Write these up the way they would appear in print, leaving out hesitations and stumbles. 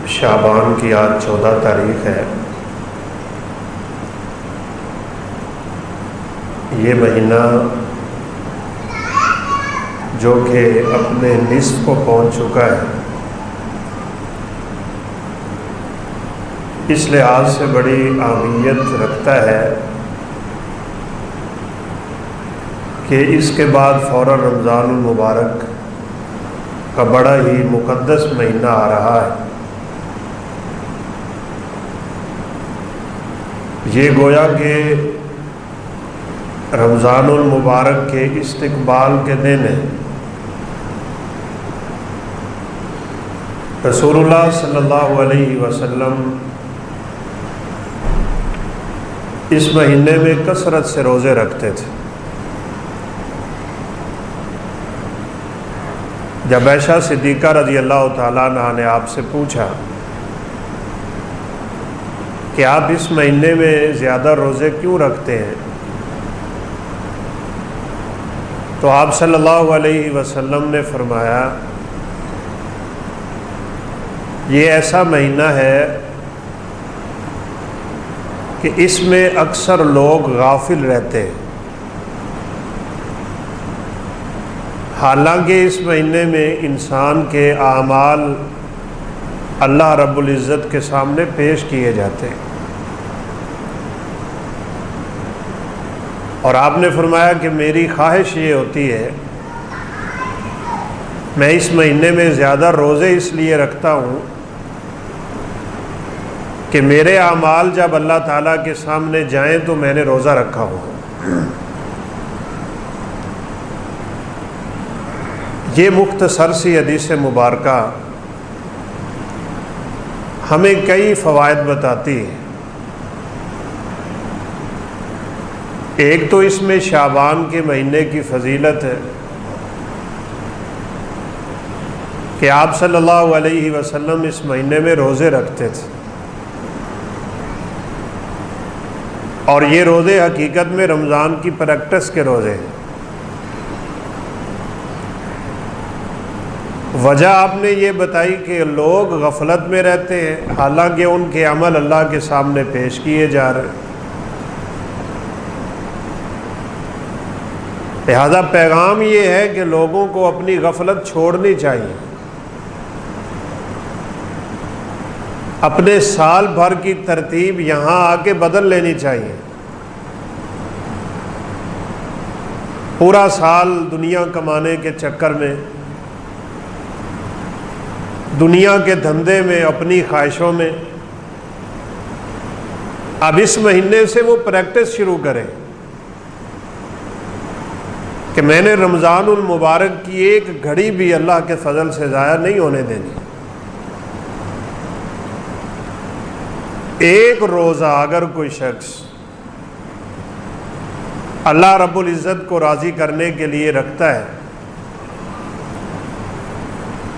شعبان کی آج 14 تاریخ ہے۔ یہ مہینہ جو کہ اپنے نصف کو پہنچ چکا ہے، اس لحاظ سے بڑی اہمیت رکھتا ہے کہ اس کے بعد فوراً رمضان المبارک کا بڑا ہی مقدس مہینہ آ رہا ہے۔ یہ گویا کہ رمضان المبارک کے استقبال کے دن ہے۔ رسول اللہ صلی اللہ علیہ وسلم اس مہینے میں کثرت سے روزے رکھتے تھے۔ جب عائشہ صدیقہ رضی اللہ تعالیٰ عنہا نے آپ سے پوچھا کہ آپ اس مہینے میں زیادہ روزے کیوں رکھتے ہیں، تو آپ صلی اللہ علیہ وسلم نے فرمایا یہ ایسا مہینہ ہے کہ اس میں اکثر لوگ غافل رہتے ہیں، حالانکہ اس مہینے میں انسان کے اعمال اللہ رب العزت کے سامنے پیش کیے جاتے ہیں۔ اور آپ نے فرمایا کہ میری خواہش یہ ہوتی ہے میں اس مہینے میں زیادہ روزے اس لیے رکھتا ہوں کہ میرے اعمال جب اللہ تعالیٰ کے سامنے جائیں تو میں نے روزہ رکھا ہو۔ یہ مختصر سی حدیث مبارکہ ہمیں کئی فوائد بتاتی ہے۔ ایک تو اس میں شعبان کے مہینے کی فضیلت ہے کہ آپ صلی اللہ علیہ وسلم اس مہینے میں روزے رکھتے تھے، اور یہ روزے حقیقت میں رمضان کی پریکٹس کے روزے ہیں۔ وجہ آپ نے یہ بتائی کہ لوگ غفلت میں رہتے ہیں حالانکہ ان کے عمل اللہ کے سامنے پیش کیے جا رہے ہیں۔ لہذا پیغام یہ ہے کہ لوگوں کو اپنی غفلت چھوڑنی چاہیے، اپنے سال بھر کی ترتیب یہاں آ کے بدل لینی چاہیے۔ پورا سال دنیا کمانے کے چکر میں، دنیا کے دھندے میں، اپنی خواہشوں میں، اب اس مہینے سے وہ پریکٹس شروع کریں کہ میں نے رمضان المبارک کی ایک گھڑی بھی اللہ کے فضل سے ضائع نہیں ہونے دینی۔ ایک روزہ اگر کوئی شخص اللہ رب العزت کو راضی کرنے کے لیے رکھتا ہے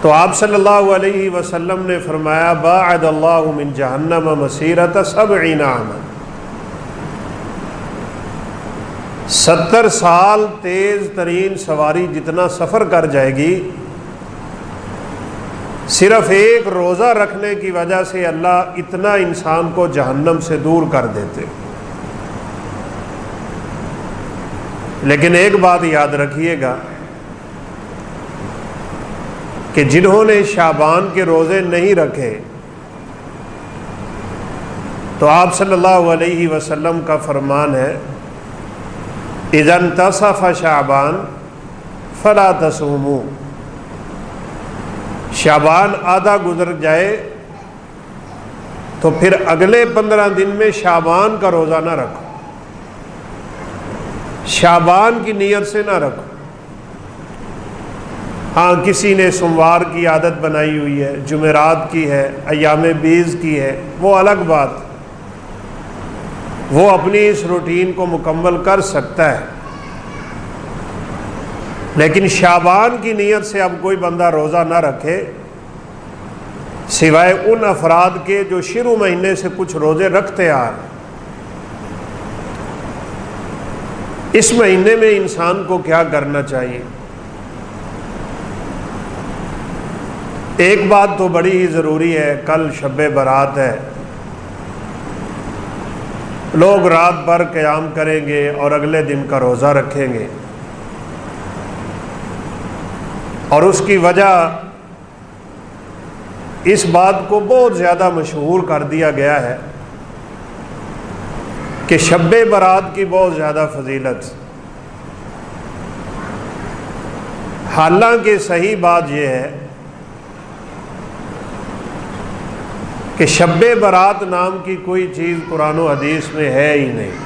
تو آپ صلی اللہ علیہ وسلم نے فرمایا باعد اللہ من جہنم مسیرۃ 70 عاما، 70 سال تیز ترین سواری جتنا سفر کر جائے گی، صرف ایک روزہ رکھنے کی وجہ سے اللہ اتنا انسان کو جہنم سے دور کر دیتے۔ لیکن ایک بات یاد رکھیے گا کہ جنہوں نے شعبان کے روزے نہیں رکھے تو آپ صلی اللہ علیہ وسلم کا فرمان ہے اذا انتصف شعبان فلا تصوموا، شعبان آدھا گزر جائے تو پھر اگلے 15 دن میں شعبان کا روزہ نہ رکھو، شعبان کی نیت سے نہ رکھو۔ ہاں کسی نے سوموار کی عادت بنائی ہوئی ہے، جمعرات کی ہے، ایام بیز کی ہے، وہ الگ بات، وہ اپنی اس روٹین کو مکمل کر سکتا ہے، لیکن شعبان کی نیت سے اب کوئی بندہ روزہ نہ رکھے سوائے ان افراد کے جو شروع مہینے سے کچھ روزے رکھتے آ رہے۔ اس مہینے میں انسان کو کیا کرنا چاہیے؟ ایک بات تو بڑی ہی ضروری ہے، کل شب برات ہے، لوگ رات بھر قیام کریں گے اور اگلے دن کا روزہ رکھیں گے، اور اس کی وجہ اس بات کو بہت زیادہ مشہور کر دیا گیا ہے کہ شب برات کی بہت زیادہ فضیلت، حالانکہ صحیح بات یہ ہے کہ شب برات نام کی کوئی چیز قرآن و حدیث میں ہے ہی نہیں۔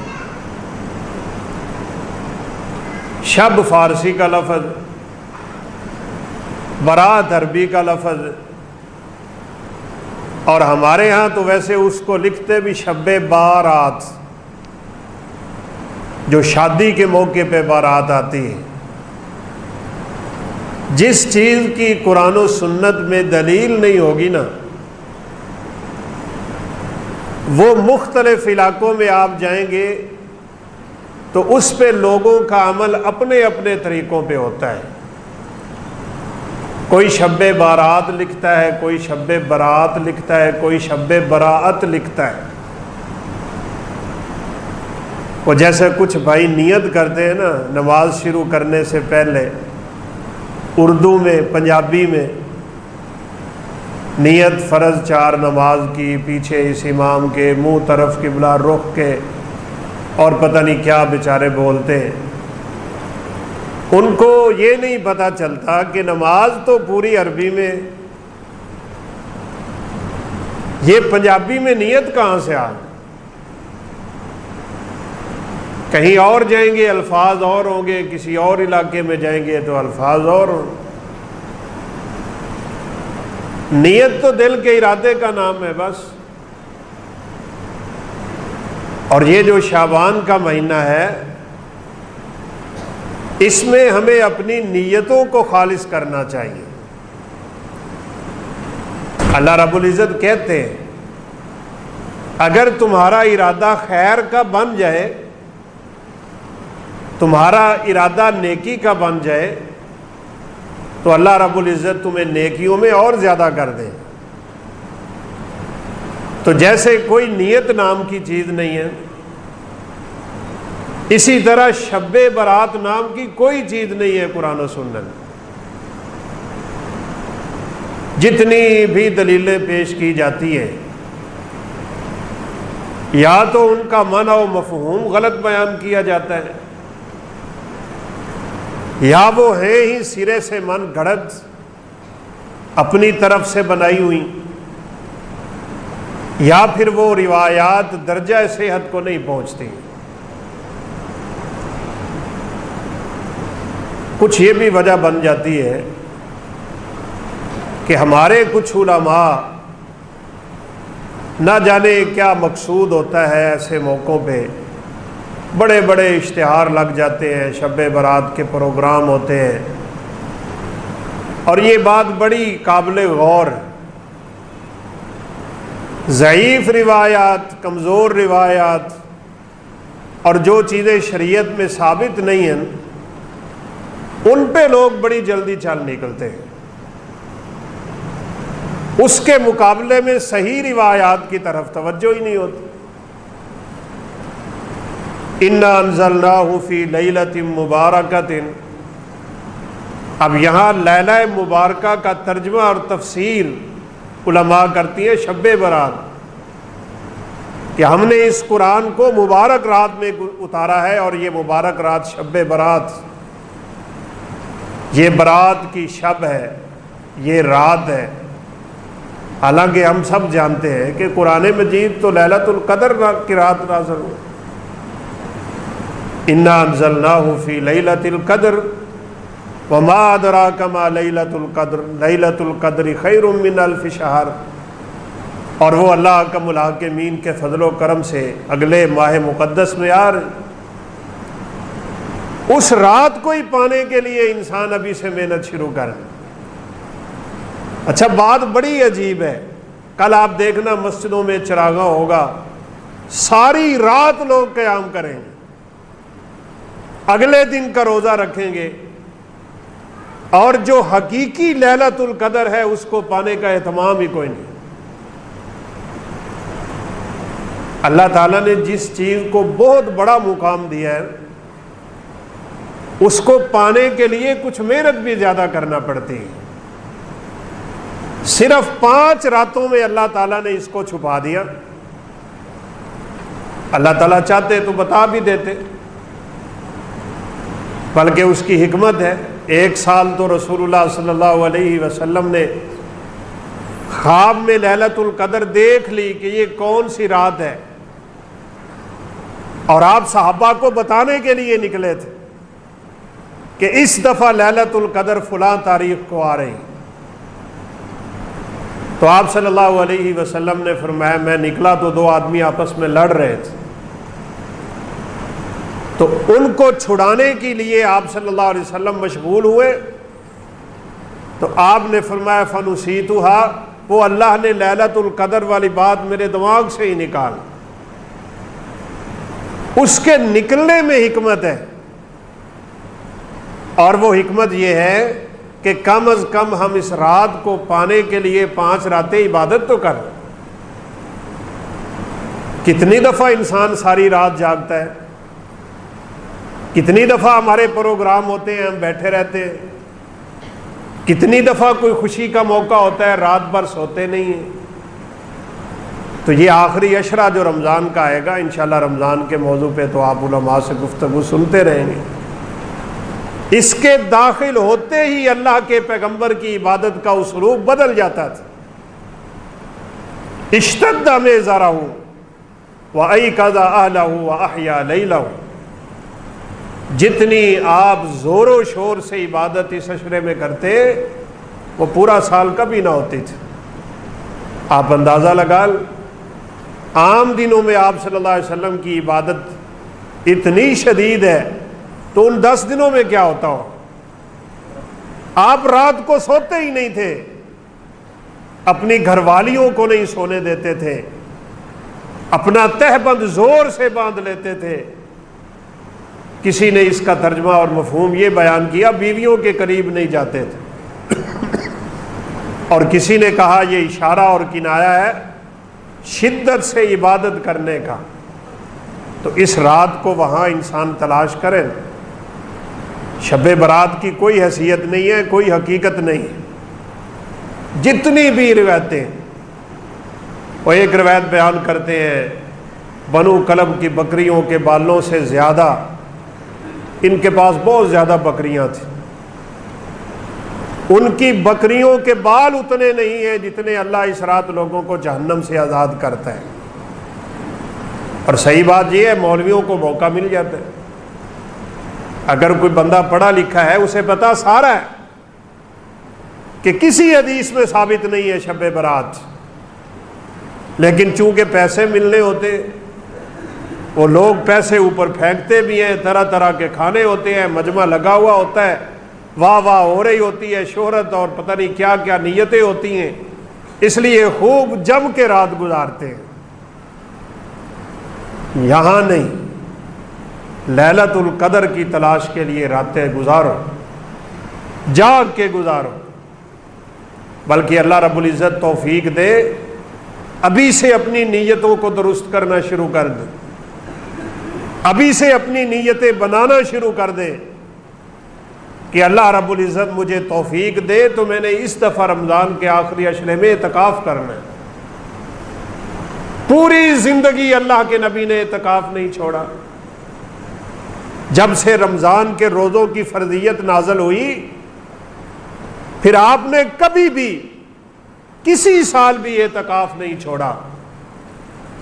شب فارسی کا لفظ، برات عربی کا لفظ، اور ہمارے ہاں تو ویسے اس کو لکھتے بھی شب بارات، جو شادی کے موقع پہ بارات آتی ہے۔ جس چیز کی قرآن و سنت میں دلیل نہیں ہوگی نا، وہ مختلف علاقوں میں آپ جائیں گے تو اس پہ لوگوں کا عمل اپنے اپنے طریقوں پہ ہوتا ہے۔ کوئی شب بارات لکھتا ہے، کوئی شب برات لکھتا ہے، کوئی شب براعت لکھتا ہے۔ وہ جیسے کچھ بھائی نیت کرتے ہیں نا نماز شروع کرنے سے پہلے، اردو میں، پنجابی میں، نیت فرض 4 نماز کی، پیچھے اس امام کے، منہ طرف قبلہ رخ کے، اور پتہ نہیں کیا بیچارے بولتے ہیں۔ ان کو یہ نہیں پتہ چلتا کہ نماز تو پوری عربی میں، یہ پنجابی میں نیت کہاں سے آ؟ کہیں اور جائیں گے الفاظ اور ہوں گے، کسی اور علاقے میں جائیں گے تو الفاظ اور ہوں۔ نیت تو دل کے ارادے کا نام ہے بس۔ اور یہ جو شعبان کا مہینہ ہے، اس میں ہمیں اپنی نیتوں کو خالص کرنا چاہیے۔ اللہ رب العزت کہتے ہیں اگر تمہارا ارادہ خیر کا بن جائے، تمہارا ارادہ نیکی کا بن جائے، تو اللہ رب العزت تمہیں نیکیوں میں اور زیادہ کر دے۔ تو جیسے کوئی نیت نام کی چیز نہیں ہے، اسی طرح شب برات نام کی کوئی چیز نہیں ہے قرآن و سنت۔ جتنی بھی دلیلیں پیش کی جاتی ہیں، یا تو ان کا معنی و مفہوم غلط بیان کیا جاتا ہے، یا وہ ہیں ہی سرے سے من گھڑت، اپنی طرف سے بنائی ہوئی، یا پھر وہ روایات درجہ صحت کو نہیں پہنچتی۔ کچھ یہ بھی وجہ بن جاتی ہے کہ ہمارے کچھ علماء نہ جانے کیا مقصود ہوتا ہے، ایسے موقعوں پہ بڑے بڑے اشتہار لگ جاتے ہیں، شب برات کے پروگرام ہوتے ہیں، اور یہ بات بڑی قابل غور ہے۔ ضعیف روایات، کمزور روایات، اور جو چیزیں شریعت میں ثابت نہیں ہیں، ان پہ لوگ بڑی جلدی چل نکلتے ہیں۔ اس کے مقابلے میں صحیح روایات کی طرف توجہ ہی نہیں ہوتی۔ اِنَّا أَنزَلْنَاهُ فِي لَيْلَةٍ مُبَارَكَةٍ، اب یہاں لیلہ مبارکہ کا ترجمہ اور تفسیر علماء کرتی ہیں شب برات، کہ ہم نے اس قرآن کو مبارک رات میں اتارا ہے، اور یہ مبارک رات شب برات، یہ برات کی شب ہے، یہ رات ہے۔ حالانکہ ہم سب جانتے ہیں کہ قرآن مجید تو لیلۃ القدر کی رات نازل ہوئی۔ اِنَّا أَنزَلْنَاهُ فِي لَيْلَةِ الْقَدْرِ وَمَا أَدْرَاكَ مَا لَيْلَةُ الْقَدْرِ لَيْلَةُ الْقَدْرِ خَيْرٌ مِّنْ أَلْفِ شَهْرٍ، اور وہ اللہ کا الحاکمین کے فضل و کرم سے اگلے ماہ مقدس میں آ رہے، اس رات کو ہی پانے کے لیے انسان ابھی سے محنت شروع کرے۔ اچھا، بات بڑی عجیب ہے، کل آپ دیکھنا مسجدوں میں چراغاں ہوگا، ساری رات لوگ قیام کریں گے، اگلے دن کا روزہ رکھیں گے، اور جو حقیقی لیلۃ القدر ہے اس کو پانے کا اہتمام ہی کوئی نہیں۔ اللہ تعالیٰ نے جس چیز کو بہت بڑا مقام دیا ہے اس کو پانے کے لیے کچھ محنت بھی زیادہ کرنا پڑتی ہے۔ صرف 5 راتوں میں اللہ تعالیٰ نے اس کو چھپا دیا۔ اللہ تعالیٰ چاہتے تو بتا بھی دیتے، بلکہ اس کی حکمت ہے۔ 1 سال تو رسول اللہ صلی اللہ علیہ وسلم نے خواب میں لیلۃ القدر دیکھ لی کہ یہ کون سی رات ہے، اور آپ صحابہ کو بتانے کے لیے نکلے تھے کہ اس دفعہ لیلۃ القدر فلاں تاریخ کو آ رہی۔ تو آپ صلی اللہ علیہ وسلم نے فرمایا میں نکلا تو 2 آدمی آپس میں لڑ رہے تھے، تو ان کو چھڑانے کے لیے آپ صلی اللہ علیہ وسلم مشغول ہوئے، تو آپ نے فرمایا فنسیتھا، وہ اللہ نے لیلۃ القدر والی بات میرے دماغ سے ہی نکال۔ اس کے نکلنے میں حکمت ہے، اور وہ حکمت یہ ہے کہ کم از کم ہم اس رات کو پانے کے لیے 5 راتیں عبادت تو کریں۔ کتنی دفعہ انسان ساری رات جاگتا ہے، کتنی دفعہ ہمارے پروگرام ہوتے ہیں ہم بیٹھے رہتے ہیں، کتنی دفعہ کوئی خوشی کا موقع ہوتا ہے رات بھر سوتے نہیں ہیں۔ تو یہ آخری عشرہ جو رمضان کا آئے گا، انشاءاللہ رمضان کے موضوع پہ تو آپ علماء سے گفتگو سنتے رہیں گے، اس کے داخل ہوتے ہی اللہ کے پیغمبر کی عبادت کا اسلوب بدل جاتا تھا۔ اشتد میزرہ وایقظ اہلہ واحیا لیلہ، جتنی آپ زور و شور سے عبادت اس عشرے میں کرتے وہ پورا سال کبھی نہ ہوتی تھی۔ آپ اندازہ لگا عام دنوں میں آپ صلی اللہ علیہ وسلم کی عبادت اتنی شدید ہے تو ان 10 دنوں میں کیا ہوتا ہو؟ آپ رات کو سوتے ہی نہیں تھے، اپنی گھر والیوں کو نہیں سونے دیتے تھے، اپنا تہبند زور سے باندھ لیتے تھے۔ کسی نے اس کا ترجمہ اور مفہوم یہ بیان کیا بیویوں کے قریب نہیں جاتے تھے، اور کسی نے کہا یہ اشارہ اور کنایہ ہے شدت سے عبادت کرنے کا۔ تو اس رات کو وہاں انسان تلاش کرے۔ شب برات کی کوئی حیثیت نہیں ہے، کوئی حقیقت نہیں ہے۔ جتنی بھی روایتیں، وہ ایک روایت بیان کرتے ہیں بنو کلب کی بکریوں کے بالوں سے زیادہ ان کے پاس بہت زیادہ بکریاں تھیں، ان کی بکریوں کے بال اتنے نہیں ہیں جتنے اللہ اس رات لوگوں کو جہنم سے آزاد کرتا ہے۔ اور صحیح بات یہ ہے مولویوں کو موقع مل جاتا ہے، اگر کوئی بندہ پڑھا لکھا ہے اسے پتا سارا ہے کہ کسی حدیث میں ثابت نہیں ہے شب برات، لیکن چونکہ پیسے ملنے ہوتے وہ لوگ پیسے اوپر پھینکتے بھی ہیں، طرح طرح کے کھانے ہوتے ہیں، مجمع لگا ہوا ہوتا ہے، واہ واہ ہو رہی ہوتی ہے، شہرت اور پتہ نہیں کیا کیا نیتیں ہوتی ہیں، اس لیے خوب جم کے رات گزارتے ہیں۔ یہاں نہیں، لیلۃ القدر کی تلاش کے لیے راتیں گزارو، جاگ کے گزارو، بلکہ اللہ رب العزت توفیق دے ابھی سے اپنی نیتوں کو درست کرنا شروع کر دے، ابھی سے اپنی نیتیں بنانا شروع کر دے کہ اللہ رب العزت مجھے توفیق دے تو میں نے اس دفعہ رمضان کے آخری عشرے میں اعتکاف کرنا ہے۔ پوری زندگی اللہ کے نبی نے اعتکاف نہیں چھوڑا۔ جب سے رمضان کے روزوں کی فرضیت نازل ہوئی پھر آپ نے کبھی بھی کسی سال بھی اعتکاف نہیں چھوڑا،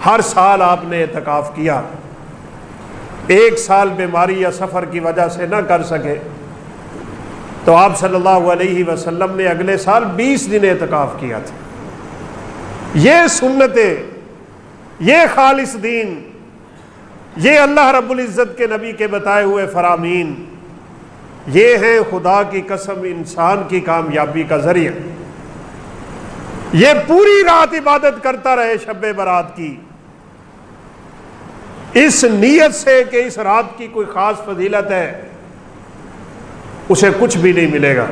ہر سال آپ نے اعتکاف کیا۔ 1 سال بیماری یا سفر کی وجہ سے نہ کر سکے تو آپ صلی اللہ علیہ وسلم نے اگلے سال 20 دن اعتکاف کیا تھا۔ یہ سنتیں، یہ خالص دین، یہ اللہ رب العزت کے نبی کے بتائے ہوئے فرامین، یہ ہیں خدا کی قسم انسان کی کامیابی کا ذریعہ۔ یہ پوری رات عبادت کرتا رہے شب برات کی، اس نیت سے کہ اس رات کی کوئی خاص فضیلت ہے، اسے کچھ بھی نہیں ملے گا۔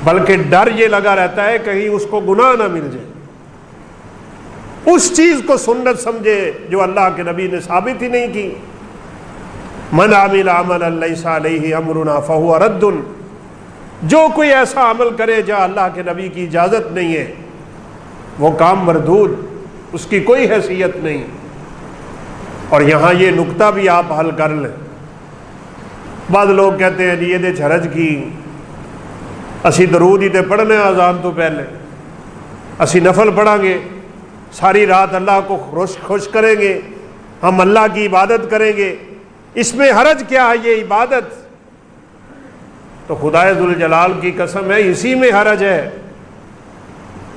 بلکہ ڈر یہ لگا رہتا ہے کہیں اس کو گناہ نہ مل جائے، اس چیز کو سنت سمجھے جو اللہ کے نبی نے ثابت ہی نہیں کی۔ من عمل عملا لیس علیہ امرنا فہو رد، جو کوئی ایسا عمل کرے جہاں اللہ کے نبی کی اجازت نہیں ہے وہ کام مردود، اس کی کوئی حیثیت نہیں۔ اور یہاں یہ نکتہ بھی آپ حل کر لیں۔ بعض لوگ کہتے ہیں جی یہ حرج کی، اسی درود ہی تے پڑھنے اذان تو پہلے، اسی نفل پڑھیں گے، ساری رات اللہ کو خوش کریں گے، ہم اللہ کی عبادت کریں گے، اس میں حرج کیا ہے؟ یہ عبادت تو خدائے ذوالجلال کی قسم ہے اسی میں حرج ہے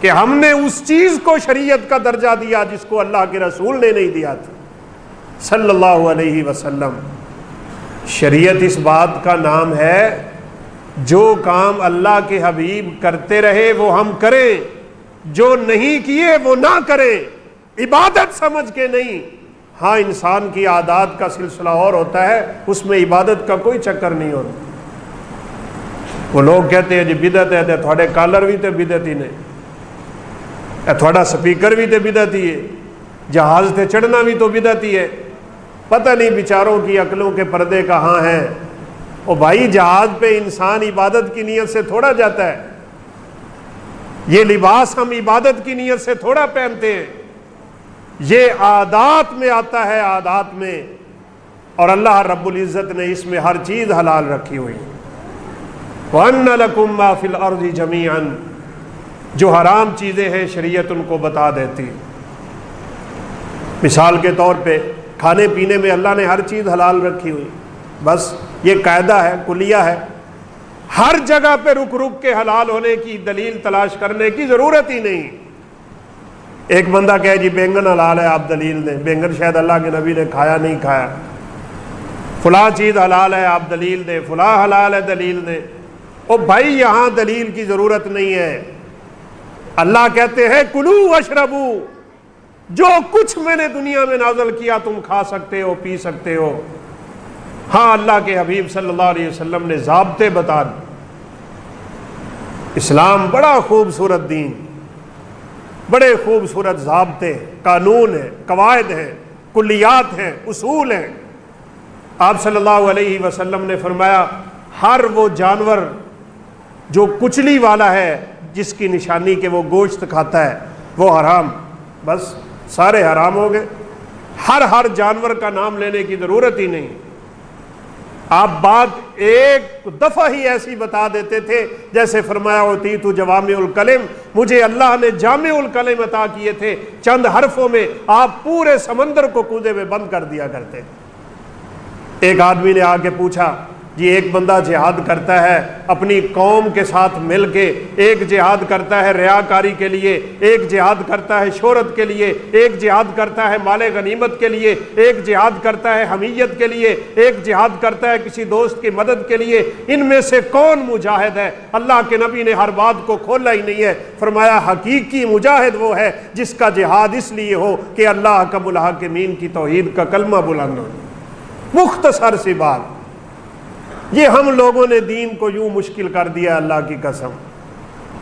کہ ہم نے اس چیز کو شریعت کا درجہ دیا جس کو اللہ کے رسول نے نہیں دیا تھا صلی اللہ علیہ وسلم۔ شریعت اس بات کا نام ہے جو کام اللہ کے حبیب کرتے رہے وہ ہم کریں، جو نہیں کیے وہ نہ کریں، عبادت سمجھ کے نہیں۔ ہاں انسان کی عادات کا سلسلہ اور ہوتا ہے، اس میں عبادت کا کوئی چکر نہیں ہوتا۔ وہ لوگ کہتے ہیں جی بدعت ہے، تھوڑے کالر بھی تے بدعت ہی نے، تھوڑا سپیکر بھی تے بدعت ہی ہے، جہاز تے چڑھنا بھی تو بدعت ہی ہے۔ پتہ نہیں بیچاروں کی عقلوں کے پردے کہاں ہیں۔ او بھائی جہاز پہ انسان عبادت کی نیت سے تھوڑا جاتا ہے، یہ لباس ہم عبادت کی نیت سے تھوڑا پہنتے ہیں، یہ عادات میں آتا ہے، عادات میں۔ اور اللہ رب العزت نے اس میں ہر چیز حلال رکھی ہوئی۔ وَأَنَّ لَكُمْ مَا فِي الْأَرْضِ جَمِيعًا، جو حرام چیزیں ہیں شریعت ان کو بتا دیتی۔ مثال کے طور پہ کھانے پینے میں اللہ نے ہر چیز حلال رکھی ہوئی، بس یہ قاعدہ ہے، کلیہ ہے، ہر جگہ پہ رک رک کے حلال ہونے کی دلیل تلاش کرنے کی ضرورت ہی نہیں۔ ایک بندہ کہے جی بینگن حلال ہے، آپ دلیل دیں، بینگن شاید اللہ کے نبی نے کھایا نہیں کھایا۔ فلاں چیز حلال ہے، آپ دلیل دیں، فلاں حلال ہے، دلیل دیں۔ او بھائی یہاں دلیل کی ضرورت نہیں ہے۔ اللہ کہتے ہیں کلو واشربو، جو کچھ میں نے دنیا میں نازل کیا تم کھا سکتے ہو، پی سکتے ہو۔ ہاں اللہ کے حبیب صلی اللہ علیہ وسلم نے ضابطے بتا دی۔ اسلام بڑا خوبصورت دین، بڑے خوبصورت ضابطے، قانون ہیں، قواعد ہیں، کلیات ہیں، اصول ہیں۔ آپ صلی اللہ علیہ وسلم نے فرمایا ہر وہ جانور جو کچلی والا ہے، جس کی نشانی کہ وہ گوشت کھاتا ہے، وہ حرام، بس سارے حرام ہو گئے۔ ہر جانور کا نام لینے کی ضرورت ہی نہیں۔ آپ بات ایک دفعہ ہی ایسی بتا دیتے تھے جیسے فرمایا اوتیت جوامع الکلم، مجھے اللہ نے جامع الکلم عطا کیے تھے، چند حرفوں میں آپ پورے سمندر کو کوزے میں بند کر دیا کرتے۔ ایک آدمی نے آ کے پوچھا جی ایک بندہ جہاد کرتا ہے اپنی قوم کے ساتھ مل کے، ایک جہاد کرتا ہے ریاکاری کے لیے، ایک جہاد کرتا ہے شہرت کے لیے، ایک جہاد کرتا ہے مال غنیمت کے لیے، ایک جہاد کرتا ہے حمیت کے لیے، ایک جہاد کرتا ہے کسی دوست کی مدد کے لیے، ان میں سے کون مجاہد ہے؟ اللہ کے نبی نے ہر بات کو کھولا ہی نہیں ہے، فرمایا حقیقی مجاہد وہ ہے جس کا جہاد اس لیے ہو کہ اللہ کا الحاکمین کی توحید کا کلمہ بلند ہو۔ مختصر سی بات۔ یہ ہم لوگوں نے دین کو یوں مشکل کر دیا اللہ کی قسم،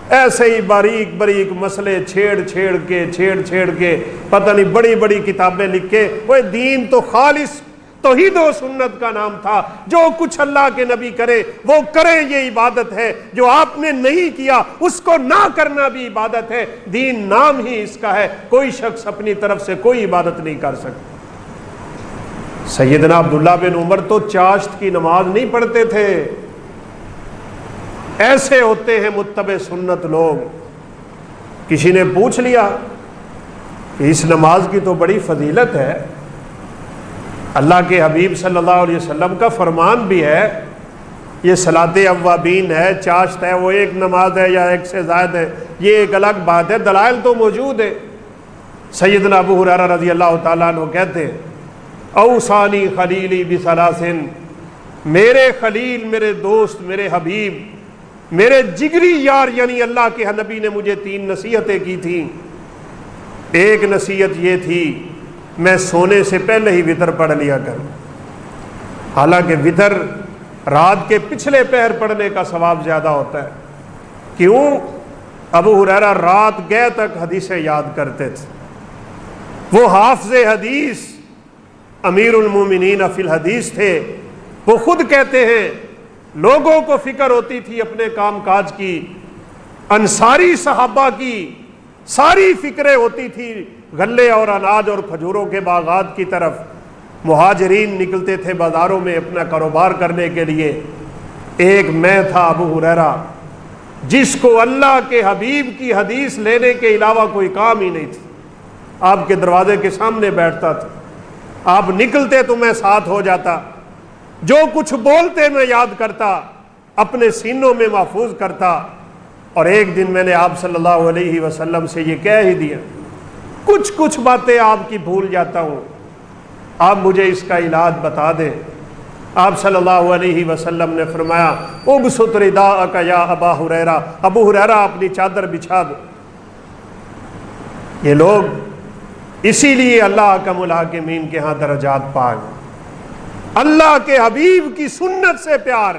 ایسے ہی باریک باریک مسئلے چھیڑ چھیڑ کے پتہ نہیں بڑی بڑی کتابیں لکھ کے، وہ دین تو خالص توحید و سنت کا نام تھا، جو کچھ اللہ کے نبی کرے وہ کریں یہ عبادت ہے، جو آپ نے نہیں کیا اس کو نہ کرنا بھی عبادت ہے۔ دین نام ہی اس کا ہے، کوئی شخص اپنی طرف سے کوئی عبادت نہیں کر سکتا۔ سیدنا عبداللہ بن عمر تو چاشت کی نماز نہیں پڑھتے تھے۔ ایسے ہوتے ہیں متبع سنت لوگ۔ کسی نے پوچھ لیا کہ اس نماز کی تو بڑی فضیلت ہے، اللہ کے حبیب صلی اللہ علیہ وسلم کا فرمان بھی ہے، یہ صلاۃ اوابین ہے، چاشت ہے، وہ ایک نماز ہے یا ایک سے زائد ہے، یہ ایک الگ بات ہے، دلائل تو موجود ہے۔ سیدنا ابو ہریرہ رضی اللہ تعالیٰ عنہ کہتے ہیں اوصانی خلیلی بثلاثن، میرے خلیل، میرے دوست، میرے حبیب، میرے جگری یار یعنی اللہ کے نبی نے مجھے 3 نصیحتیں کی تھیں۔ ایک نصیحت یہ تھی میں سونے سے پہلے ہی وتر پڑھ لیا کروں، حالانکہ وتر رات کے پچھلے پہر پڑھنے کا ثواب زیادہ ہوتا ہے، کیوں؟ ابو ہریرہ رات گئے تک حدیثیں یاد کرتے تھے، وہ حافظ حدیث امیر المومنین فی الحدیث تھے۔ وہ خود کہتے ہیں لوگوں کو فکر ہوتی تھی اپنے کام کاج کی، انصاری صحابہ کی ساری فکریں ہوتی تھی غلے اور اناج اور کھجوروں کے باغات کی طرف۔ مہاجرین نکلتے تھے بازاروں میں اپنا کاروبار کرنے کے لیے۔ ایک میں تھا ابو ہریرہ جس کو اللہ کے حبیب کی حدیث لینے کے علاوہ کوئی کام ہی نہیں تھا۔ آپ کے دروازے کے سامنے بیٹھتا تھا، آپ نکلتے تو میں ساتھ ہو جاتا، جو کچھ بولتے میں یاد کرتا، اپنے سینوں میں محفوظ کرتا۔ اور ایک دن میں نے آپ صلی اللہ علیہ وسلم سے یہ کہہ ہی دیا، کچھ باتیں آپ کی بھول جاتا ہوں، آپ مجھے اس کا علاج بتا دیں۔ آپ صلی اللہ علیہ وسلم نے فرمایا ابسط رداءک یا ابا ہریرہ، ابو ہریرہ اپنی چادر بچھا دو۔ یہ لوگ اسی لیے اللہ اکرم الحاکمین کے ہاں درجات پاک، اللہ کے حبیب کی سنت سے پیار،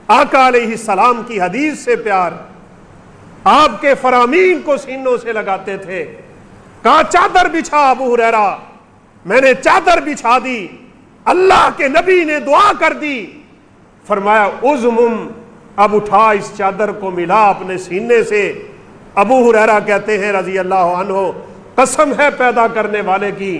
آقا علیہ السلام کی حدیث سے پیار، آپ کے فرامین کو سینوں سے لگاتے تھے۔ کہا چادر بچھا ابو ہریرہ، میں نے چادر بچھا دی، اللہ کے نبی نے دعا کر دی، فرمایا اضمم، اب اٹھا اس چادر کو ملا اپنے سینے سے۔ ابو ہریرہ کہتے ہیں رضی اللہ عنہ، قسم ہے پیدا کرنے والے کی،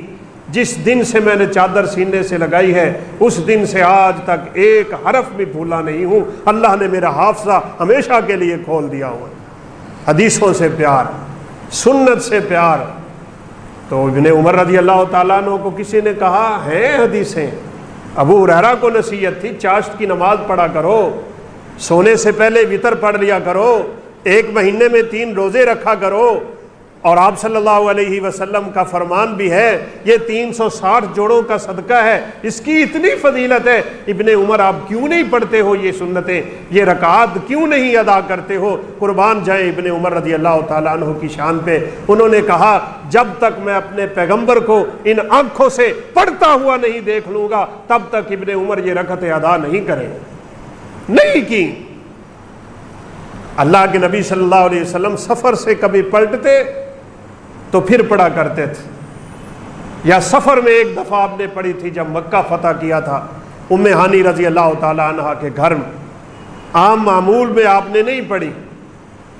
جس دن سے میں نے چادر سینے سے لگائی ہے اس دن سے آج تک ایک حرف بھی بھولا نہیں ہوں، اللہ نے میرا حافظہ ہمیشہ کے لیے کھول دیا ہوا۔ حدیثوں سے پیار، سنت سے پیار۔ تو ابن عمر رضی اللہ تعالیٰ عنہ کو کسی نے کہا ہیں حدیثیں، ابو ہریرہ کو نصیحت تھی چاشت کی نماز پڑھا کرو، سونے سے پہلے وتر پڑھ لیا کرو، ایک مہینے میں 3 روزے رکھا کرو، اور آپ صلی اللہ علیہ وسلم کا فرمان بھی ہے یہ 360 جوڑوں کا صدقہ ہے، اس کی اتنی فضیلت ہے، ابن عمر آپ کیوں نہیں پڑھتے ہو یہ سنتیں، یہ رکعات کیوں نہیں ادا کرتے ہو؟ قربان جائیں ابن عمر رضی اللہ تعالیٰ عنہ کی شان پہ۔ انہوں نے کہا جب تک میں اپنے پیغمبر کو ان آنکھوں سے پڑھتا ہوا نہیں دیکھ لوں گا تب تک ابن عمر یہ رکعتیں ادا نہیں کریں، نہیں کی۔ اللہ کے نبی صلی اللہ علیہ وسلم سفر سے کبھی پلٹتے تو پھر پڑھا کرتے تھے، یا سفر میں ایک دفعہ آپ نے پڑھی تھی جب مکہ فتح کیا تھا ام ہانی رضی اللہ تعالی عنہا کے گھر میں، عام معمول میں آپ نے نہیں پڑھی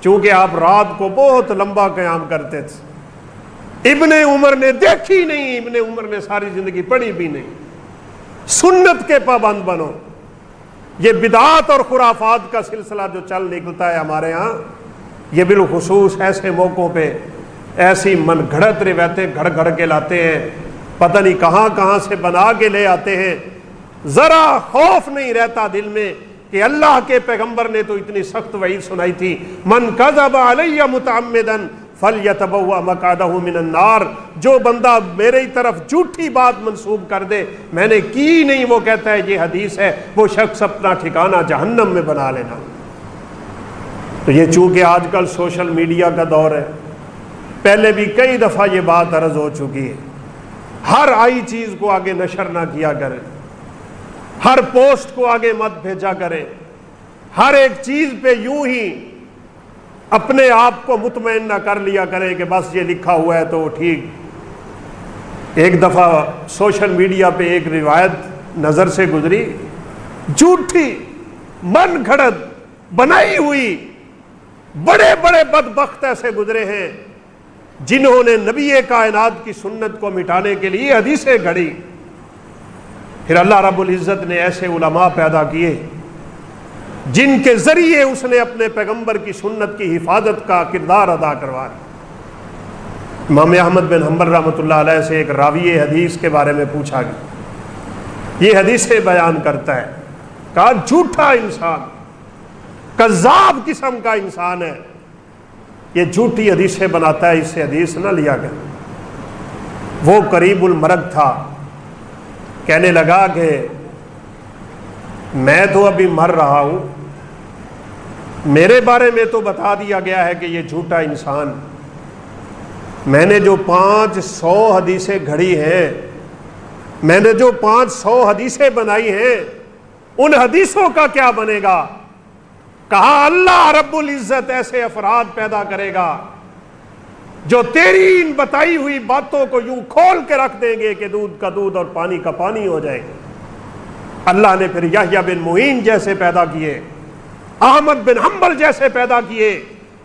چونکہ آپ رات کو بہت لمبا قیام کرتے تھے۔ ابن عمر نے دیکھی نہیں، ابن عمر نے ساری زندگی پڑھی بھی نہیں۔ سنت کے پابند بنو۔ یہ بدعات اور خرافات کا سلسلہ جو چل نکلتا ہے ہمارے ہاں، یہ بالخصوص ایسے موقعوں پہ ایسی من گھڑت روایتیں گھڑ کے لاتے ہیں، پتہ نہیں کہاں سے بنا کے لے آتے ہیں، ذرا خوف نہیں رہتا دل میں کہ اللہ کے پیغمبر نے تو اتنی سخت وعید سنائی تھی، من کذب علی متعمدا فلیتبوأ مقعدہ من النار، جو بندہ میری طرف جھوٹی بات منسوب کر دے میں نے کی نہیں، وہ کہتا ہے یہ حدیث ہے، وہ شخص اپنا ٹھکانہ جہنم میں بنا لینا۔ تو یہ چونکہ آج کل سوشل میڈیا کا دور ہے، پہلے بھی کئی دفعہ یہ بات عرض ہو چکی ہے، ہر آئی چیز کو آگے نشر نہ کیا کریں، ہر پوسٹ کو آگے مت بھیجا کریں، ہر ایک چیز پہ یوں ہی اپنے آپ کو مطمئن نہ کر لیا کریں کہ بس یہ لکھا ہوا ہے تو ٹھیک۔ ایک دفعہ سوشل میڈیا پہ ایک روایت نظر سے گزری، جھوٹی من گھڑت بنائی ہوئی، بڑے بڑے بدبخت ایسے گزرے ہیں جنہوں نے نبی کائنات کی سنت کو مٹانے کے لیے حدیثیں گھڑی۔ پھر اللہ رب العزت نے ایسے علماء پیدا کیے جن کے ذریعے اس نے اپنے پیغمبر کی سنت کی حفاظت کا کردار ادا کروایا۔ امام احمد بن حنبل رحمۃ اللہ علیہ سے ایک راوی حدیث کے بارے میں پوچھا گیا، یہ حدیثیں بیان کرتا ہے، کہا جھوٹا انسان، کذاب قسم کا انسان ہے، یہ جھوٹی حدیثیں بناتا ہے، اس سے حدیث نہ لیا گیا۔ وہ قریب المرگ تھا، کہنے لگا کہ میں تو ابھی مر رہا ہوں، میرے بارے میں تو بتا دیا گیا ہے کہ یہ جھوٹا انسان، میں نے جو 500 حدیثیں گھڑی ہیں، میں نے جو 500 حدیثیں بنائی ہیں، ان حدیثوں کا کیا بنے گا؟ کہا اللہ رب العزت ایسے افراد پیدا کرے گا جو تیری ان بتائی ہوئی باتوں کو یوں کھول کے رکھ دیں گے کہ دودھ کا دودھ اور پانی کا پانی ہو جائے گا۔ اللہ نے پھر یحییٰ بن معین جیسے پیدا کیے، احمد بن حنبل جیسے پیدا کیے،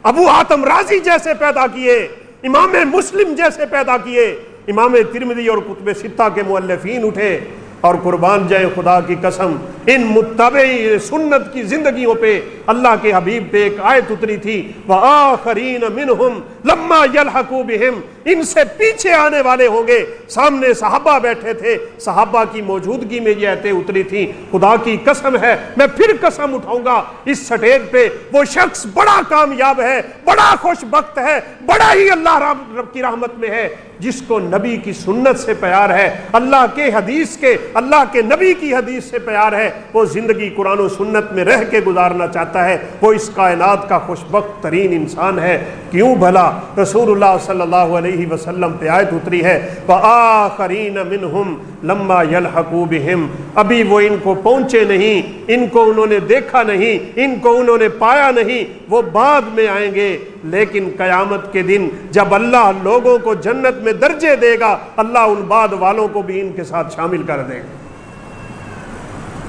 ابو حاتم رازی جیسے پیدا کیے، امام مسلم جیسے پیدا کیے، امام ترمذی اور کتب ستہ کے مؤلفین اٹھے، اور قربان جائے خدا کی قسم ان متبعی سنت کی زندگیوں پہ اللہ کے حبیب پہ ایک آیت اتری تھی، وآخرین منہم لما یلحقوا بہم، ان سے پیچھے آنے والے ہوں گے۔ سامنے صحابہ بیٹھے تھے، صحابہ کی موجودگی میں یہ آیتیں اتری تھی۔ خدا کی قسم ہے، میں پھر قسم اٹھاؤں گا اس سٹیج پہ، وہ شخص بڑا کامیاب ہے، بڑا خوش بخت ہے، بڑا ہی اللہ رب کی رحمت میں ہے جس کو نبی کی سنت سے پیار ہے، اللہ کے حدیث کے، اللہ کے نبی کی حدیث سے پیار ہے، وہ زندگی قرآن و سنت میں رہ کے گزارنا چاہتا ہے، وہ اس کائنات کا خوش بخت ترین انسان ہے۔ کیوں بھلا رسول اللہ صلی اللہ علیہ وسلم پہ آیت اتری ہے، وآخرین منہم لما یلحقوا بہم، ابھی وہ ان کو پہنچے نہیں، ان کو انہوں نے دیکھا نہیں، ان کو انہوں نے پایا نہیں، وہ بعد میں آئیں گے، لیکن قیامت کے دن جب اللہ لوگوں کو جنت میں درجے دے گا، اللہ ان بعد والوں کو بھی ان کے ساتھ شامل کر دے گا۔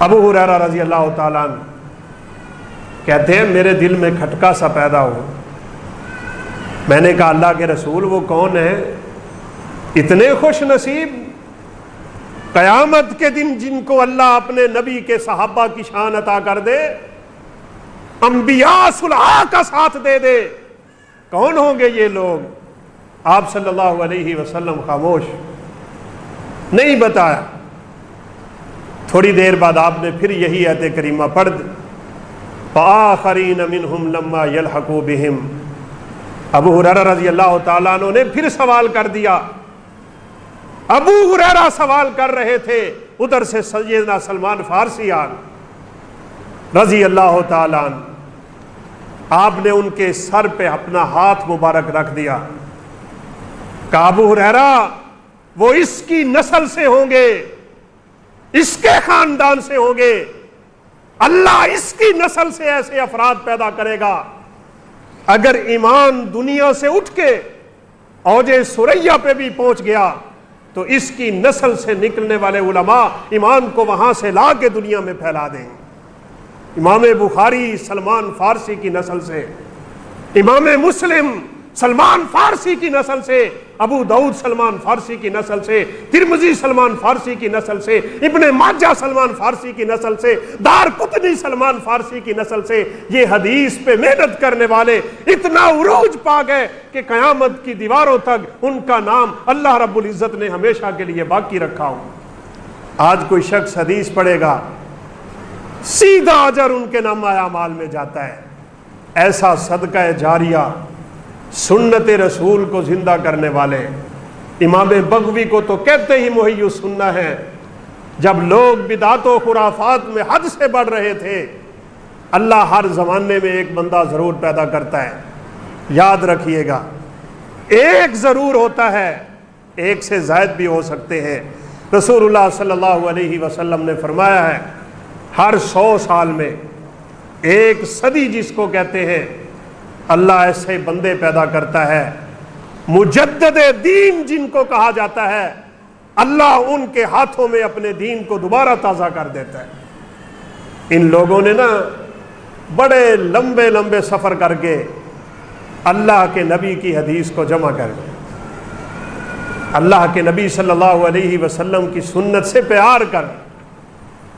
ابو ہریرہ رضی اللہ تعالیٰ عنہ کہتے ہیں میرے دل میں کھٹکا سا پیدا ہوا، میں نے کہا اللہ کے رسول وہ کون ہے اتنے خوش نصیب قیامت کے دن جن کو اللہ اپنے نبی کے صحابہ کی شان عطا کر دے، انبیاء صلحاء کا ساتھ دے دے، کون ہوں گے یہ لوگ؟ آپ صلی اللہ علیہ وسلم خاموش، نہیں بتایا۔ تھوڑی دیر بعد آپ نے پھر یہی آیت کریمہ پڑھ دی، فآخرین منہم لما یلحقوا بہم۔ ابو ہریرہ رضی اللہ تعالیٰ عنہ نے پھر سوال کر دیا۔ ابو ہریرہ سوال کر رہے تھے، ادھر سے سیدنا سلمان فارسی آ رضی اللہ تعالیٰ عنہ، آپ نے ان کے سر پہ اپنا ہاتھ مبارک رکھ دیا، کہا ابو ہریرہ وہ اس کی نسل سے ہوں گے، اس کے خاندان سے ہوں گے، اللہ اس کی نسل سے ایسے افراد پیدا کرے گا۔ اگر ایمان دنیا سے اٹھ کے اوج ثریا پہ بھی پہنچ گیا تو اس کی نسل سے نکلنے والے علماء ایمان کو وہاں سے لا کے دنیا میں پھیلا دیں گے۔ امام بخاری سلمان فارسی کی نسل سے، امام مسلم سلمان فارسی کی نسل سے، ابو داؤد سلمان فارسی کی نسل سے، ترمذی سلمان فارسی کی نسل سے، ابن ماجہ سلمان فارسی کی نسل سے، دار قطنی سلمان فارسی کی نسل سے، یہ حدیث پہ محنت کرنے والے اتنا عروج پا گئے کہ قیامت کی دیواروں تک ان کا نام اللہ رب العزت نے ہمیشہ کے لیے باقی رکھا ہو۔ آج کوئی شخص حدیث پڑھے گا، سیدھا اجر ان کے نام اعمال میں جاتا ہے۔ ایسا صدقہ جاریہ سنت رسول کو زندہ کرنے والے امام بغوی کو تو کہتے ہی محی السنہ ہیں۔ جب لوگ بدعت و خرافات میں حد سے بڑھ رہے تھے، اللہ ہر زمانے میں ایک بندہ ضرور پیدا کرتا ہے، یاد رکھیے گا، ایک ضرور ہوتا ہے، ایک سے زائد بھی ہو سکتے ہیں۔ رسول اللہ صلی اللہ علیہ وسلم نے فرمایا ہے ہر 100 سال میں ایک صدی جس کو کہتے ہیں، اللہ ایسے بندے پیدا کرتا ہے، مجدد دین جن کو کہا جاتا ہے، اللہ ان کے ہاتھوں میں اپنے دین کو دوبارہ تازہ کر دیتا ہے۔ ان لوگوں نے نا بڑے لمبے لمبے سفر کر کے اللہ کے نبی کی حدیث کو جمع کر دیا، اللہ کے نبی صلی اللہ علیہ وسلم کی سنت سے پیار کر۔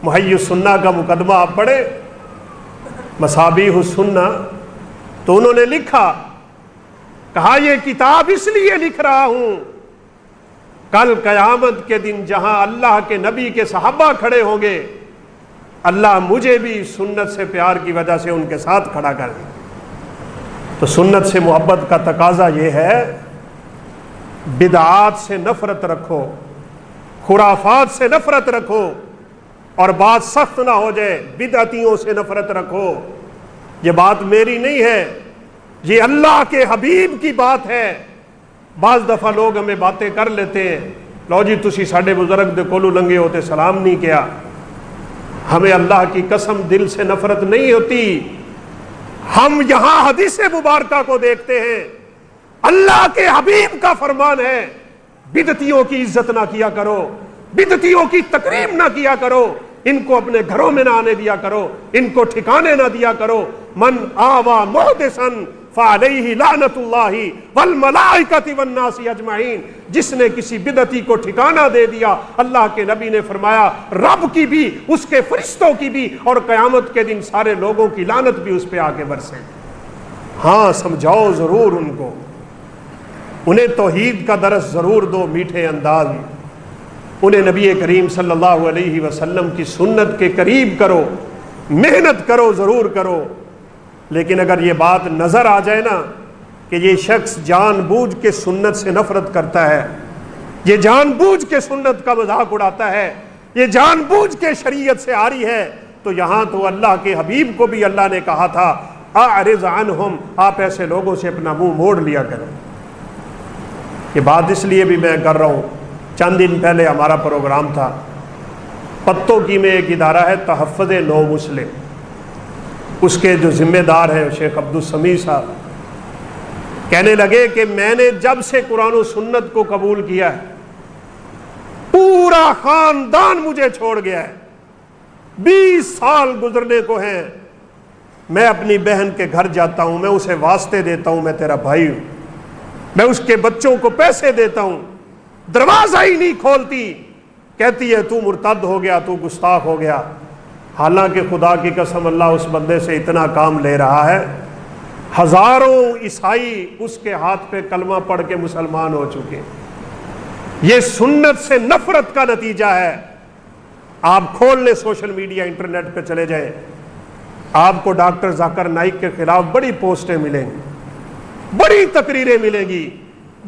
محی السنہ کا مقدمہ آپ پڑھیں، مصابیح السنہ، تو انہوں نے لکھا، کہا یہ کتاب اس لیے لکھ رہا ہوں کل قیامت کے دن جہاں اللہ کے نبی کے صحابہ کھڑے ہوں گے، اللہ مجھے بھی سنت سے پیار کی وجہ سے ان کے ساتھ کھڑا کر دے۔ تو سنت سے محبت کا تقاضا یہ ہے، بدعات سے نفرت رکھو، خرافات سے نفرت رکھو، اور بات سخت نہ ہو جائے، بدعتیوں سے نفرت رکھو۔ یہ بات میری نہیں ہے، یہ اللہ کے حبیب کی بات ہے۔ بعض دفعہ لوگ ہمیں باتیں کر لیتے ہیں، لو جی تسی ساڈے بزرگ دے کولو لنگے ہوتے سلام نہیں کیا۔ ہمیں اللہ کی قسم دل سے نفرت نہیں ہوتی، ہم یہاں حدیث مبارکہ کو دیکھتے ہیں، اللہ کے حبیب کا فرمان ہے بدعتیوں کی عزت نہ کیا کرو، بدعتیوں کی تکریم نہ کیا کرو، ان کو اپنے گھروں میں نہ آنے دیا کرو، ان کو ٹھکانے نہ دیا کرو۔ من آوى محدثا فعليه لعنت اللہ والملائکۃ والناس اجمعین، جس نے کسی بدعتی کو ٹھکانہ دے دیا، اللہ کے نبی نے فرمایا رب کی بھی، اس کے فرشتوں کی بھی، اور قیامت کے دن سارے لوگوں کی لعنت بھی اس پہ آ کے برسے۔ ہاں سمجھاؤ ضرور ان کو، انہیں توحید کا درس ضرور دو میٹھے انداز میں، انہیں نبی کریم صلی اللہ علیہ وسلم کی سنت کے قریب کرو، محنت کرو، ضرور کرو۔ لیکن اگر یہ بات نظر آ جائے نا کہ یہ شخص جان بوجھ کے سنت سے نفرت کرتا ہے، یہ جان بوجھ کے سنت کا مذاق اڑاتا ہے، یہ جان بوجھ کے شریعت سے آری ہے، تو یہاں تو اللہ کے حبیب کو بھی اللہ نے کہا تھا اعرض عنہم، آپ ایسے لوگوں سے اپنا منہ موڑ لیا کرو۔ یہ بات اس لیے بھی میں کر رہا ہوں، چند دن پہلے ہمارا پروگرام تھا پتوں کی میں، ایک ادارہ ہے تحفظ نو مسلم، اس کے جو ذمہ دار ہیں شیخ عبدالسمیع صاحب، کہنے لگے کہ میں نے جب سے قرآن و سنت کو قبول کیا ہے پورا خاندان مجھے چھوڑ گیا ہے، 20 سال گزرنے کو ہیں، میں اپنی بہن کے گھر جاتا ہوں، میں اسے واسطے دیتا ہوں، میں تیرا بھائی ہوں، میں اس کے بچوں کو پیسے دیتا ہوں، دروازہ ہی نہیں کھولتی، کہتی ہے تو مرتد ہو گیا، تو گستاخ ہو گیا۔ حالانکہ خدا کی قسم اللہ اس بندے سے اتنا کام لے رہا ہے، ہزاروں عیسائی اس کے ہاتھ پہ کلمہ پڑھ کے مسلمان ہو چکے۔ یہ سنت سے نفرت کا نتیجہ ہے۔ آپ کھول لیں سوشل میڈیا، انٹرنیٹ پہ چلے جائیں، آپ کو ڈاکٹر ذاکر نائک کے خلاف بڑی پوسٹیں ملیں گی، بڑی تقریریں ملیں گی،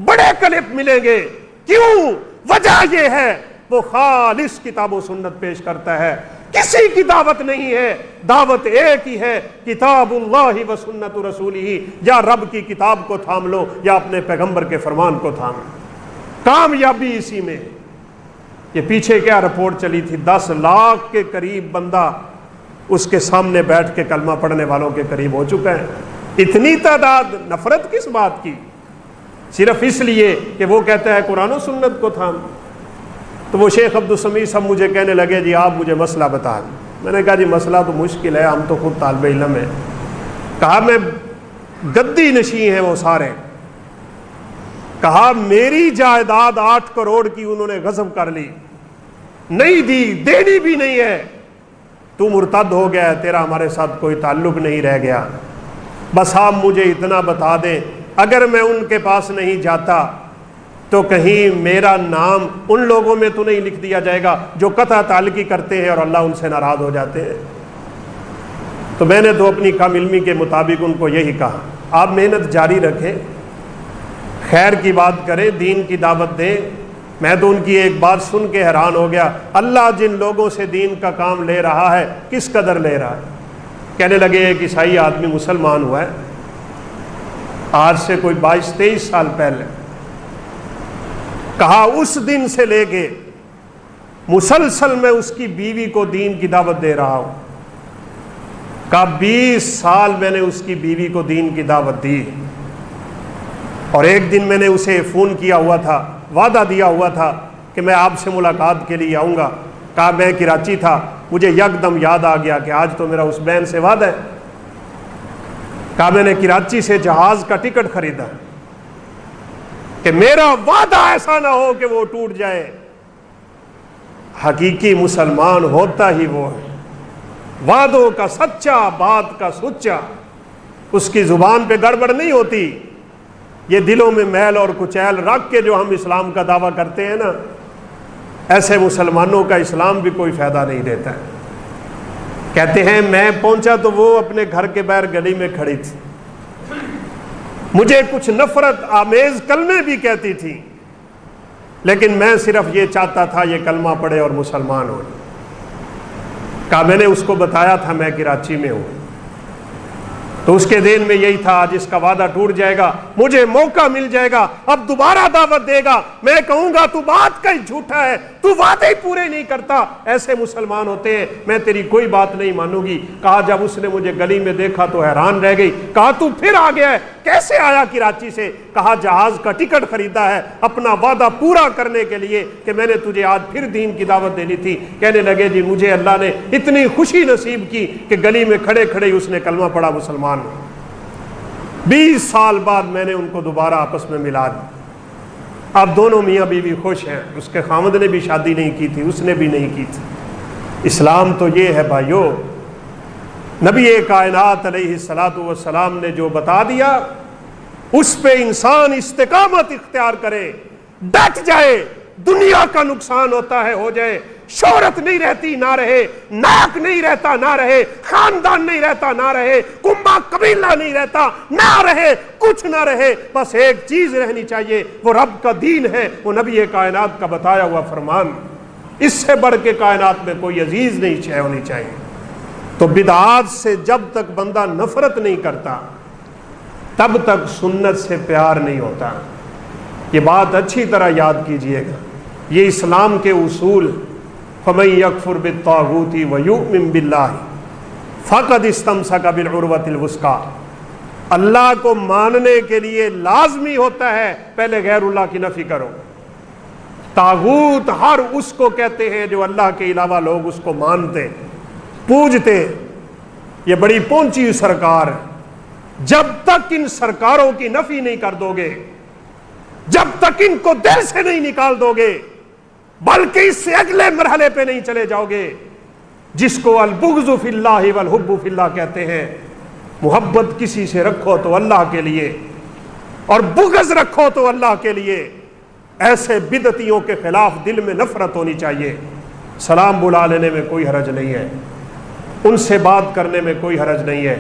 بڑے کلپ ملیں گے۔ کیوں؟ وجہ یہ ہے وہ خالص کتاب و سنت پیش کرتا ہے، کسی کی دعوت نہیں ہے، دعوت ایک ہی ہے، کتاب اللہ و سنت رسولہ، یا رب کی کتاب کو تھام لو یا اپنے پیغمبر کے فرمان کو تھام لو، کامیابی اسی میں۔ یہ پیچھے کیا رپورٹ چلی تھی، 10 لاکھ کے قریب بندہ اس کے سامنے بیٹھ کے کلمہ پڑھنے والوں کے قریب ہو چکا ہے۔ اتنی تعداد، نفرت کس بات کی؟ صرف اس لیے کہ وہ کہتا ہے قرآن و سنت کو تھام۔ تو وہ شیخ عبدالسمیع صاحب مجھے کہنے لگے جی آپ مجھے مسئلہ بتا دیں۔ میں نے کہا جی مسئلہ تو مشکل ہے، ہم تو خود طالب علم ہیں۔ کہا میں گدی نشیں ہیں وہ سارے، کہا میری جائیداد 8 کروڑ کی انہوں نے غصب کر لی، نہیں دی، دینی بھی نہیں ہے، تو مرتد ہو گیا ہے، تیرا ہمارے ساتھ کوئی تعلق نہیں رہ گیا، بس آپ مجھے اتنا بتا دیں اگر میں ان کے پاس نہیں جاتا تو کہیں میرا نام ان لوگوں میں تو نہیں لکھ دیا جائے گا جو قطع تعلقی کرتے ہیں اور اللہ ان سے ناراض ہو جاتے ہیں۔ تو میں نے تو اپنی کم علمی کے مطابق ان کو یہی کہا آپ محنت جاری رکھیں، خیر کی بات کریں، دین کی دعوت دیں۔ میں تو ان کی ایک بات سن کے حیران ہو گیا، اللہ جن لوگوں سے دین کا کام لے رہا ہے کس قدر لے رہا ہے۔ کہنے لگے ایک عیسائی آدمی مسلمان ہوا ہے آج سے کوئی 22-23 سال پہلے، کہا اس دن سے لے کے مسلسل میں اس کی بیوی کو دین کی دعوت دے رہا ہوں، کہا 20 سال میں نے اس کی بیوی کو دین کی دعوت دی، اور ایک دن میں نے اسے فون کیا ہوا تھا، وعدہ دیا ہوا تھا کہ میں آپ سے ملاقات کے لیے آؤں گا، کہا میں کراچی تھا، مجھے یکدم یاد آ گیا کہ آج تو میرا اس بہن سے وعدہ ہے، کہا میں نے کراچی سے جہاز کا ٹکٹ خریدا کہ میرا وعدہ ایسا نہ ہو کہ وہ ٹوٹ جائے۔ حقیقی مسلمان ہوتا ہی وہ ہے، وعدوں کا سچا، بات کا سچا، اس کی زبان پہ گڑبڑ نہیں ہوتی۔ یہ دلوں میں میل اور کچیل رکھ کے جو ہم اسلام کا دعویٰ کرتے ہیں نا، ایسے مسلمانوں کا اسلام بھی کوئی فائدہ نہیں دیتا ہے۔ کہتے ہیں میں پہنچا تو وہ اپنے گھر کے باہر گلی میں کھڑی تھی، مجھے کچھ نفرت آمیز کلمے بھی کہتی تھی، لیکن میں صرف یہ چاہتا تھا یہ کلمہ پڑھے اور مسلمان ہو۔ کہا میں نے اس کو بتایا تھا میں کراچی میں ہوں، تو اس کے ذہن میں یہی تھا آج اس کا وعدہ ٹوٹ جائے گا، مجھے موقع مل جائے گا، اب دوبارہ دعوت دے گا، میں کہوں گا تو بات کا ہی جھوٹا ہے، تو وعدے ہی پورے نہیں کرتا، ایسے مسلمان ہوتے ہیں، میں تیری کوئی بات نہیں مانوں گی۔ کہا جب اس نے مجھے گلی میں دیکھا تو حیران رہ گئی، کہا تو پھر آ گیا ہے، کیسے آیا کراچی سے؟ کہا جہاز کا ٹکٹ خریدا ہے اپنا وعدہ پورا کرنے کے لیے کہ میں نے تجھے آج پھر دین کی دعوت دینی تھی۔ کہنے لگے جی مجھے اللہ نے اتنی خوشی نصیب کی کہ گلی میں کھڑے کھڑے اس نے کلمہ پڑھا، مسلمان۔ 20 سال بعد میں نے ان کو دوبارہ آپس میں ملا دیا، اب دونوں میاں بیوی خوش ہیں، اس کے خامد نے بھی شادی نہیں کی تھی، اس نے بھی نہیں کی تھی۔ اسلام تو یہ ہے بھائیو، نبی کائنات علیہ الصلوۃ والسلام نے جو بتا دیا اس پہ انسان استقامت اختیار کرے، ڈٹ جائے، دنیا کا نقصان ہوتا ہے ہو جائے، شہرت نہیں رہتی نہ رہے، ناک نہیں رہتا نہ رہے، خاندان نہیں رہتا نہ رہے، کنبہ قبیلہ نہیں رہتا نہ رہے، کچھ نہ رہے، بس ایک چیز رہنی چاہیے، وہ رب کا دین ہے، وہ نبی کائنات کا بتایا ہوا فرمان۔ اس سے بڑھ کے کائنات میں کوئی عزیز نہیں شے ہونی چاہیے۔ تو بدعات سے جب تک بندہ نفرت نہیں کرتا تب تک سنت سے پیار نہیں ہوتا۔ یہ بات اچھی طرح یاد کیجئے گا، یہ اسلام کے اصول، فَمَن يَكْفُرْ بِالطَّاغُوتِ وَيُؤْمِن بِاللَّهِ فَقَدِ اسْتَمْسَكَ بِالْعُرْوَةِ الْوُثْقَىٰ، اللہ کو ماننے کے لیے لازمی ہوتا ہے پہلے غیر اللہ کی نفی کرو۔ طاغوت ہر اس کو کہتے ہیں جو اللہ کے علاوہ لوگ اس کو مانتے پوجتے، یہ بڑی پہنچی ہوئی سرکار ہے۔ جب تک ان سرکاروں کی نفی نہیں کر دو گے، جب تک ان کو دل سے نہیں نکال دو گے، بلکہ اس سے اگلے مرحلے پہ نہیں چلے جاؤ گے جس کو البغض فی اللہ والحب فی اللہ کہتے ہیں۔ محبت کسی سے رکھو تو اللہ کے لیے اور بغض رکھو تو اللہ کے لیے۔ ایسے بدعتیوں کے خلاف دل میں نفرت ہونی چاہیے۔ سلام بلا لینے میں کوئی حرج نہیں ہے، ان سے بات کرنے میں کوئی حرج نہیں ہے،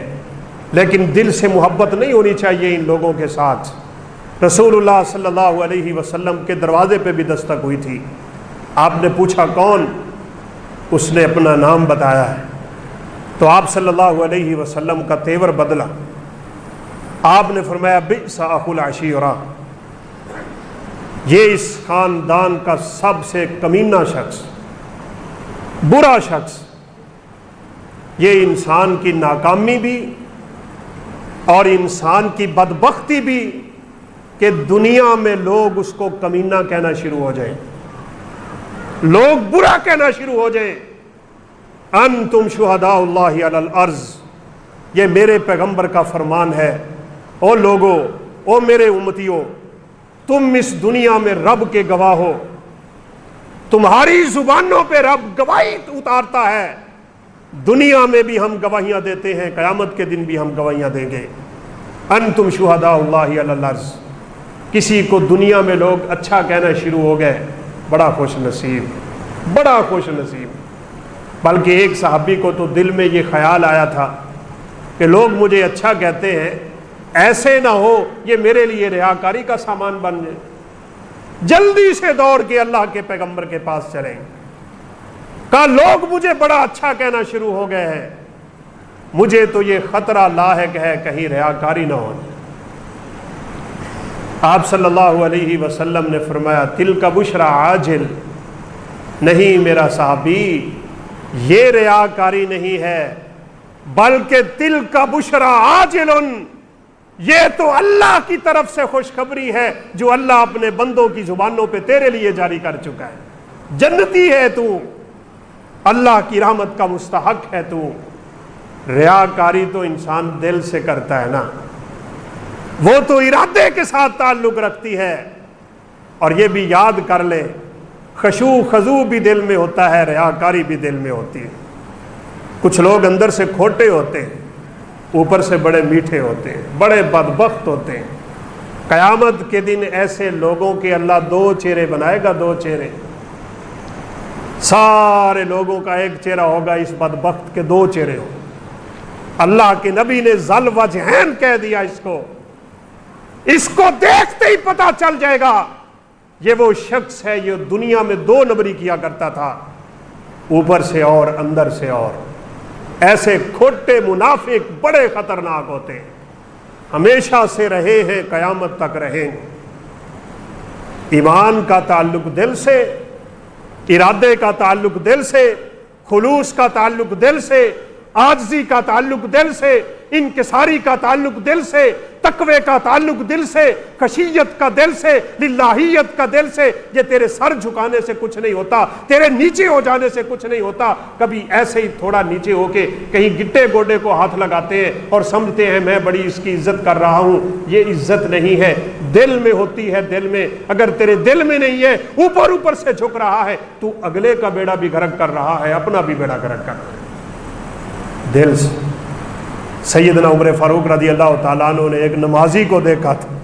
لیکن دل سے محبت نہیں ہونی چاہیے ان لوگوں کے ساتھ۔ رسول اللہ صلی اللہ علیہ وسلم کے دروازے پہ بھی دستک ہوئی تھی، آپ نے پوچھا کون؟ اس نے اپنا نام بتایا ہے، تو آپ صلی اللہ علیہ وسلم کا تیور بدلا، آپ نے فرمایا بئس اخو العشیرہ، یہ اس خاندان کا سب سے کمینہ شخص، برا شخص۔ یہ انسان کی ناکامی بھی اور انسان کی بدبختی بھی کہ دنیا میں لوگ اس کو کمینہ کہنا شروع ہو جائیں، لوگ برا کہنا شروع ہو جائیں۔ انتم شہداء اللہ علی الارض، یہ میرے پیغمبر کا فرمان ہے۔ او لوگو، او میرے امتیوں، تم اس دنیا میں رب کے گواہ ہو، تمہاری زبانوں پہ رب گواہی اتارتا ہے، دنیا میں بھی ہم گواہیاں دیتے ہیں، قیامت کے دن بھی ہم گواہیاں دیں گے۔ انتم شہداء اللہ علی الارض، کسی کو دنیا میں لوگ اچھا کہنا شروع ہو گئے، بڑا خوش نصیب، بڑا خوش نصیب۔ بلکہ ایک صحابی کو تو دل میں یہ خیال آیا تھا کہ لوگ مجھے اچھا کہتے ہیں، ایسے نہ ہو یہ میرے لیے ریاکاری کا سامان بن جائے، جلدی سے دوڑ کے اللہ کے پیغمبر کے پاس چلیں۔ کہا لوگ مجھے بڑا اچھا کہنا شروع ہو گئے ہیں، مجھے تو یہ خطرہ لاحق ہے کہیں ریاکاری نہ ہو۔ آپ صلی اللہ علیہ وسلم نے فرمایا تلک بشری عاجل، نہیں میرا صحابی، یہ ریاکاری نہیں ہے، بلکہ تلک بشری عاجل، یہ تو اللہ کی طرف سے خوشخبری ہے جو اللہ اپنے بندوں کی زبانوں پہ تیرے لیے جاری کر چکا ہے۔ جنتی ہے تو، اللہ کی رحمت کا مستحق ہے تو۔ ریاکاری تو انسان دل سے کرتا ہے نا، وہ تو ارادے کے ساتھ تعلق رکھتی ہے۔ اور یہ بھی یاد کر لے، خشوع خضوع بھی دل میں ہوتا ہے، ریاکاری بھی دل میں ہوتی ہے۔ کچھ لوگ اندر سے کھوٹے ہوتے ہیں، اوپر سے بڑے میٹھے ہوتے ہیں، بڑے بدبخت ہوتے ہیں۔ قیامت کے دن ایسے لوگوں کے اللہ دو چہرے بنائے گا، دو چہرے، سارے لوگوں کا ایک چہرہ ہوگا، اس بدبخت کے دو چہرے ہوں۔ اللہ کے نبی نے ذل وجہین کہہ دیا اس کو دیکھتے ہی پتا چل جائے گا یہ وہ شخص ہے یہ دنیا میں دو نمبری کیا کرتا تھا، اوپر سے اور اندر سے اور۔ ایسے کھوٹے منافق بڑے خطرناک ہوتے ہیں، ہمیشہ سے رہے ہیں، قیامت تک رہیں گے۔ ایمان کا تعلق دل سے، ارادے کا تعلق دل سے، خلوص کا تعلق دل سے، عاجزی کا تعلق دل سے، انکساری کا تعلق دل سے، تقوی کا تعلق دل سے، خشیت کا دل سے، للہیت کا دل سے۔ یہ تیرے سر جھکانے سے کچھ نہیں ہوتا، تیرے نیچے ہو جانے سے کچھ نہیں ہوتا۔ کبھی ایسے ہی تھوڑا نیچے ہو کے کہیں گٹے گوڈے کو ہاتھ لگاتے ہیں اور سمجھتے ہیں میں بڑی اس کی عزت کر رہا ہوں، یہ عزت نہیں ہے، دل میں ہوتی ہے، دل میں۔ اگر تیرے دل میں نہیں ہے، اوپر اوپر سے جھک رہا ہے، تو اگلے کا بیڑا بھی غرق کر رہا ہے، اپنا بھی بیڑا غرق کر رہا ہے دل سے۔ سیدنا عمر فاروق رضی اللہ تعالیٰ عنہ نے ایک نمازی کو دیکھا تھا،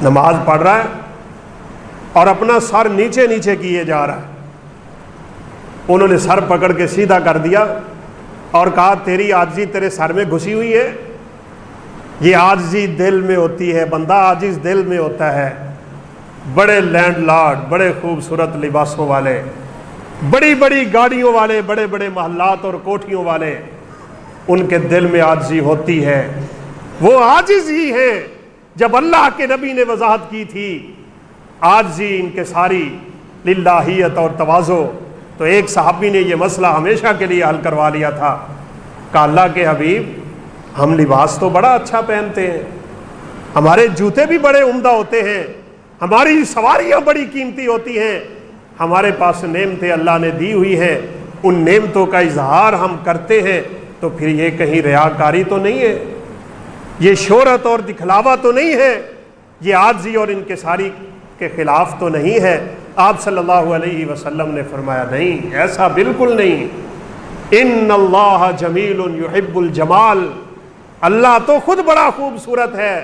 نماز پڑھ رہا ہے اور اپنا سر نیچے نیچے کیے جا رہا ہے۔ انہوں نے سر پکڑ کے سیدھا کر دیا اور کہا تیری عاجزی تیرے سر میں گھسی ہوئی ہے، یہ عاجزی دل میں ہوتی ہے، بندہ عاجز دل میں ہوتا ہے۔ بڑے لینڈ لارڈ، بڑے خوبصورت لباسوں والے، بڑی بڑی گاڑیوں والے، بڑے بڑے محلات اور کوٹھیوں والے، ان کے دل میں عاجزی ہوتی ہے، وہ عاجز ہی ہیں۔ جب اللہ کے نبی نے وضاحت کی تھی عاجزی، انکساری، للہیت اور تواضع، تو ایک صحابی نے یہ مسئلہ ہمیشہ کے لیے حل کروا لیا تھا۔ کہا اللہ کے حبیب، ہم لباس تو بڑا اچھا پہنتے ہیں، ہمارے جوتے بھی بڑے عمدہ ہوتے ہیں، ہماری سواریاں بڑی قیمتی ہوتی ہیں، ہمارے پاس نعمتیں اللہ نے دی ہوئی ہیں، ان نعمتوں کا اظہار ہم کرتے ہیں، تو پھر یہ کہیں ریاکاری تو نہیں ہے، یہ شہرت اور دکھلاوا تو نہیں ہے، یہ عاجزی اور انکساری کے خلاف تو نہیں ہے؟ آپ صلی اللہ علیہ وسلم نے فرمایا نہیں، ایسا بالکل نہیں۔ ان اللہ جمیل یحب الجمال، اللہ تو خود بڑا خوبصورت ہے،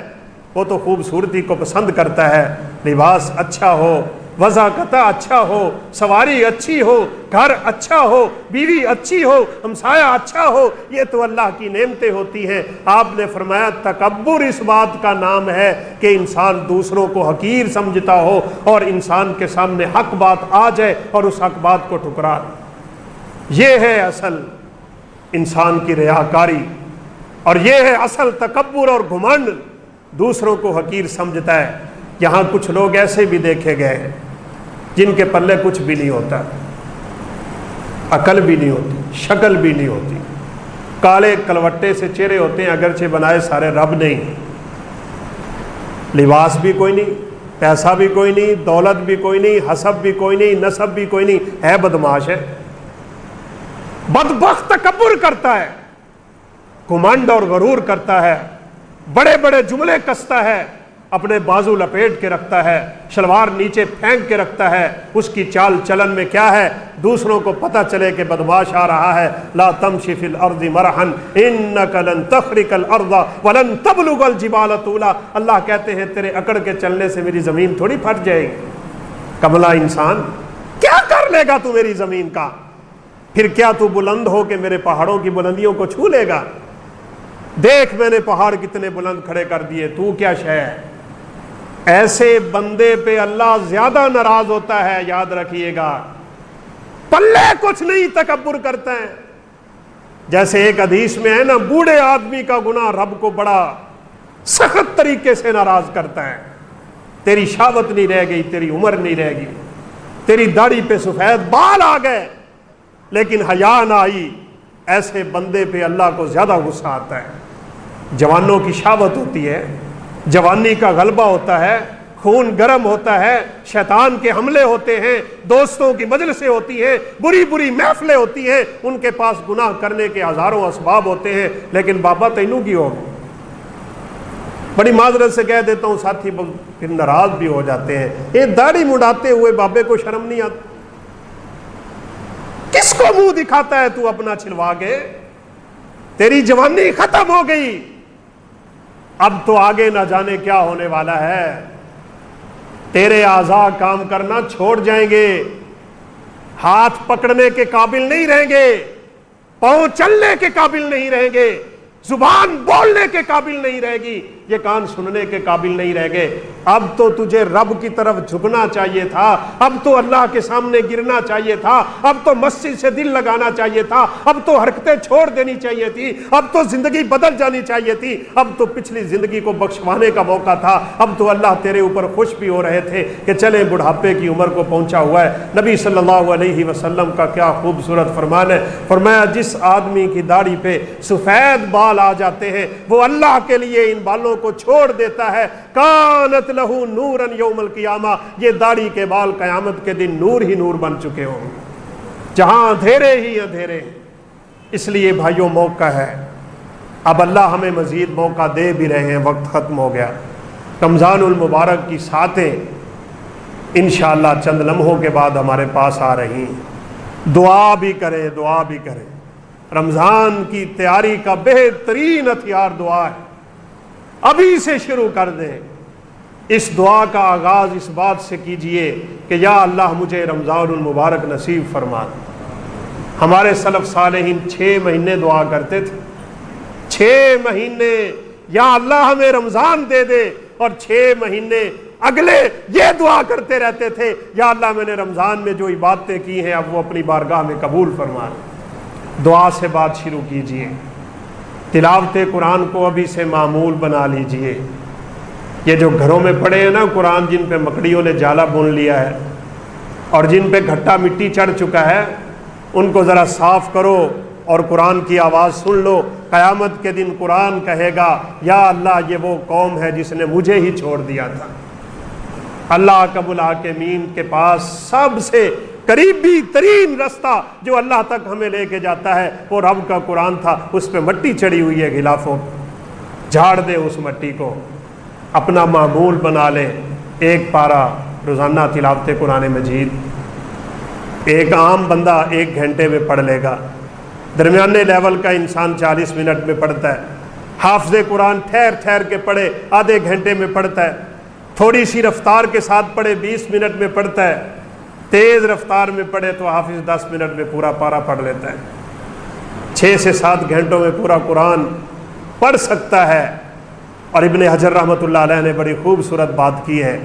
وہ تو خوبصورتی کو پسند کرتا ہے۔ لباس اچھا ہو، وضاقتہ اچھا ہو، سواری اچھی ہو، گھر اچھا ہو، بیوی اچھی ہو، ہمسایہ اچھا ہو، یہ تو اللہ کی نعمتیں ہوتی ہیں۔ آپ نے فرمایا تکبر اس بات کا نام ہے کہ انسان دوسروں کو حقیر سمجھتا ہو اور انسان کے سامنے حق بات آ جائے اور اس حق بات کو ٹھکرا دے۔ یہ ہے اصل انسان کی ریاکاری، اور یہ ہے اصل تکبر اور گھمنڈ، دوسروں کو حقیر سمجھتا ہے۔ یہاں کچھ لوگ ایسے بھی دیکھے گئے ہیں جن کے پلے کچھ بھی نہیں ہوتا، عقل بھی نہیں ہوتی، شکل بھی نہیں ہوتی، کالے کلوٹے سے چہرے ہوتے ہیں، اگرچہ بنائے سارے رب نہیں، لباس بھی کوئی نہیں، پیسہ بھی کوئی نہیں، دولت بھی کوئی نہیں، حسب بھی کوئی نہیں، نسب بھی کوئی نہیں، ہے بدماش ہے، بدبخت تکبر کرتا ہے، گھمنڈ اور غرور کرتا ہے، بڑے بڑے جملے کستا ہے، اپنے بازو لپیٹ کے رکھتا ہے، شلوار نیچے پھینک کے رکھتا ہے، اس کی چال چلن میں کیا ہے؟ دوسروں کو پتہ چلے کہ بدماش آ رہا ہے۔ لا تمشی فی الارض مرحا انک لن تخرق الارض ولن تبلغ الجبال طولا، اللہ کہتے ہیں تیرے اکڑ کے چلنے سے میری زمین تھوڑی پھٹ جائے گی۔ کملا انسان، کیا کر لے گا تو میری زمین کا؟ پھر کیا تو بلند ہو کہ میرے پہاڑوں کی بلندیوں کو چھو لے گا؟ دیکھ میں نے پہاڑ کتنے بلند کھڑے کر دیے، تو کیا شے ہے؟ ایسے بندے پہ اللہ زیادہ ناراض ہوتا ہے، یاد رکھیے گا۔ پلے کچھ نہیں، تکبر کرتا ہے۔ جیسے ایک حدیث میں ہے نا، بوڑھے آدمی کا گناہ رب کو بڑا سخت طریقے سے ناراض کرتا ہے۔ تیری شاوت نہیں رہ گئی، تیری عمر نہیں رہ گئی، تیری داڑھی پہ سفید بال آ گئے لیکن حیا نہ آئی، ایسے بندے پہ اللہ کو زیادہ غصہ آتا ہے۔ جوانوں کی شاوت ہوتی ہے، جوانی کا غلبہ ہوتا ہے، خون گرم ہوتا ہے، شیطان کے حملے ہوتے ہیں، دوستوں کی مجلسیں ہوتی ہیں، بری بری محفلیں ہوتی ہیں، ان کے پاس گناہ کرنے کے ہزاروں اسباب ہوتے ہیں، لیکن بابا تینوں کی ہوگی۔ بڑی معذرت سے کہہ دیتا ہوں، ساتھی پھر ناراض بھی ہو جاتے ہیں، یہ داڑھی مڈاتے ہوئے بابے کو شرم نہیں آتی؟ کس کو منہ دکھاتا ہے تو اپنا چھلوا کے؟ تیری جوانی ختم ہو گئی، اب تو آگے نہ جانے کیا ہونے والا ہے۔ تیرے اعضاء کام کرنا چھوڑ جائیں گے، ہاتھ پکڑنے کے قابل نہیں رہیں گے، پاؤں چلنے کے قابل نہیں رہیں گے، زبان بولنے کے قابل نہیں رہے گی، یہ کان سننے کے قابل نہیں رہ گئے۔ اب تو تجھے رب کی طرف جھکنا چاہیے تھا، اب تو اللہ کے سامنے گرنا چاہیے تھا، اب تو مسجد سے دل لگانا چاہیے تھا، اب تو حرکتیں چھوڑ دینی چاہیے تھی، اب تو زندگی بدل جانی چاہیے تھی، اب تو پچھلی زندگی کو بخشوانے کا موقع تھا، اب تو اللہ تیرے اوپر خوش بھی ہو رہے تھے کہ چلیں بڑھاپے کی عمر کو پہنچا ہوا ہے۔ نبی صلی اللہ علیہ وسلم کا کیا خوبصورت فرمان ہے، فرمایا جس آدمی کی داڑھی پہ سفید بال آ جاتے ہیں وہ اللہ کے لیے ان بالوں کو چھوڑ دیتا ہے، کانت لہو نورن یوم القیامہ، یہ داڑھی کے بال قیامت کے دن نور ہی نور بن چکے ہوں گے، جہاں اندھیرے ہی اندھیرے۔ اس لیے بھائیوں موقع ہے، اب اللہ ہمیں مزید موقع دے بھی رہے ہیں، وقت ختم ہو گیا۔ رمضان المبارک کی ساتیں انشاءاللہ چند لمحوں کے بعد ہمارے پاس آ رہی ہیں، دعا بھی کریں، دعا بھی کریں۔ رمضان کی تیاری کا بہترین ہتھیار دعا ہے، ابھی سے شروع کر دیں۔ اس دعا کا آغاز اس بات سے کیجئے کہ یا اللہ مجھے رمضان المبارک نصیب فرما۔ ہمارے سلف صالحین 6 مہینے دعا کرتے تھے، 6 مہینے یا اللہ ہمیں رمضان دے دے، اور 6 مہینے اگلے یہ دعا کرتے رہتے تھے یا اللہ میں نے رمضان میں جو عبادتیں کی ہیں اب وہ اپنی بارگاہ میں قبول فرما۔ دعا سے بات شروع کیجئے، تلاوت قرآن کو ابھی سے معمول بنا لیجئے۔ یہ جو گھروں میں پڑے ہیں نا قرآن، جن پہ مکڑیوں نے جالا بن لیا ہے اور جن پہ گھٹا مٹی چڑھ چکا ہے، ان کو ذرا صاف کرو اور قرآن کی آواز سن لو۔ قیامت کے دن قرآن کہے گا یا اللہ یہ وہ قوم ہے جس نے مجھے ہی چھوڑ دیا تھا۔ اللہ رب العالمین کے پاس سب سے قریبی ترین رستہ جو اللہ تک ہمیں لے کے جاتا ہے وہ رب کا قرآن تھا، اس پہ مٹی چڑھی ہوئی ہے غلافوں، جھاڑ دے اس مٹی کو، اپنا معمول بنا لے۔ 1 پارہ روزانہ تلاوت قرآن مجید، ایک عام بندہ 1 گھنٹے میں پڑھ لے گا، درمیانے لیول کا انسان 40 منٹ میں پڑھتا ہے، حافظ قرآن ٹھہر ٹھہر کے پڑھے آدھے گھنٹے میں پڑھتا ہے، تھوڑی سی رفتار کے ساتھ پڑھے 20 منٹ میں پڑھتا ہے، تیز رفتار میں پڑھے تو حافظ 10 منٹ میں پورا پارہ پڑھ لیتا ہے۔ 6 سے 7 گھنٹوں میں پورا قرآن پڑھ سکتا ہے۔ اور ابن حجر رحمۃ اللہ علیہ نے بڑی خوبصورت بات کی ہے،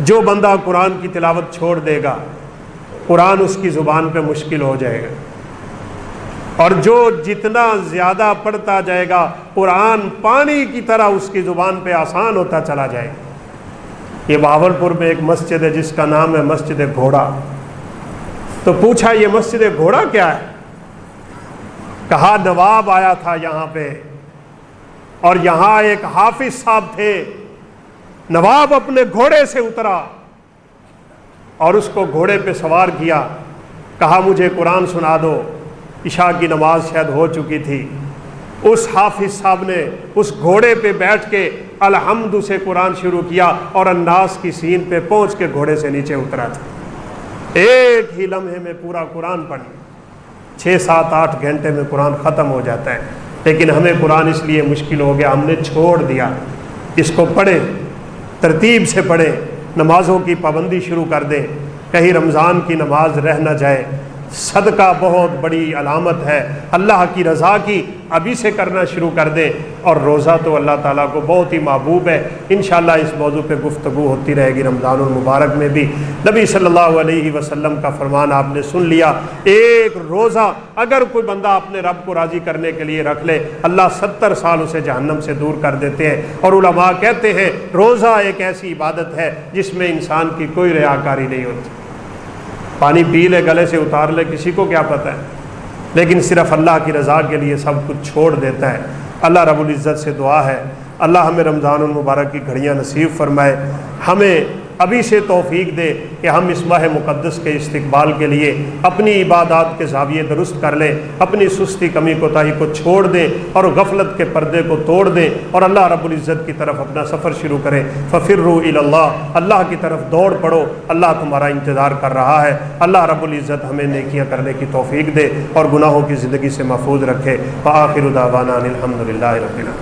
جو بندہ قرآن کی تلاوت چھوڑ دے گا قرآن اس کی زبان پہ مشکل ہو جائے گا، اور جو جتنا زیادہ پڑھتا جائے گا قرآن پانی کی طرح اس کی زبان پہ آسان ہوتا چلا جائے گا۔ یہ بہاولپور میں ایک مسجد ہے جس کا نام ہے مسجد گھوڑا۔ تو پوچھا یہ مسجد گھوڑا کیا ہے؟ کہا نواب آیا تھا یہاں پہ اور یہاں ایک حافظ صاحب تھے، نواب اپنے گھوڑے سے اترا اور اس کو گھوڑے پہ سوار کیا، کہا مجھے قرآن سنا دو۔ عشاء کی نماز شاید ہو چکی تھی، اس حافظ صاحب نے اس گھوڑے پہ بیٹھ کے الحمد سے قرآن شروع کیا اور الناس کی سین پہ پہنچ کے گھوڑے سے نیچے اترا تھا۔ ایک ہی لمحے میں پورا قرآن پڑھ، 6 7 8 گھنٹے میں قرآن ختم ہو جاتا ہے۔ لیکن ہمیں قرآن اس لیے مشکل ہو گیا، ہم نے چھوڑ دیا۔ اس کو پڑھیں، ترتیب سے پڑھیں، نمازوں کی پابندی شروع کر دیں، کہیں رمضان کی نماز رہ نہ جائے۔ صدقہ بہت بڑی علامت ہے اللہ کی رضا کی، ابھی سے کرنا شروع کر دیں۔ اور روزہ تو اللہ تعالیٰ کو بہت ہی محبوب ہے۔ انشاءاللہ اس موضوع پہ گفتگو ہوتی رہے گی رمضان المبارک میں بھی۔ نبی صلی اللہ علیہ وسلم کا فرمان آپ نے سن لیا، ایک روزہ اگر کوئی بندہ اپنے رب کو راضی کرنے کے لیے رکھ لے اللہ 70 سال اسے جہنم سے دور کر دیتے ہیں۔ اور علماء کہتے ہیں روزہ ایک ایسی عبادت ہے جس میں انسان کی کوئی ریاکاری نہیں ہوتی۔ پانی پی لے گلے سے اتار لے کسی کو کیا پتہ ہے، لیکن صرف اللہ کی رضا کے لیے سب کچھ چھوڑ دیتا ہے۔ اللہ رب العزت سے دعا ہے اللہ ہمیں رمضان المبارک کی گھڑیاں نصیب فرمائے، ہمیں ابھی سے توفیق دے کہ ہم اس ماہ مقدس کے استقبال کے لیے اپنی عبادات کے زاویے درست کر لیں، اپنی سستی کمی کوتاہی کو چھوڑ دیں اور غفلت کے پردے کو توڑ دیں اور اللہ رب العزت کی طرف اپنا سفر شروع کریں۔ ففروا الی اللہ، اللہ کی طرف دوڑ پڑو، اللہ تمہارا انتظار کر رہا ہے۔ اللہ رب العزت ہمیں نیکیاں کرنے کی توفیق دے اور گناہوں کی زندگی سے محفوظ رکھے۔ وآخر دعوانا ان الحمد للہ رب العالمین۔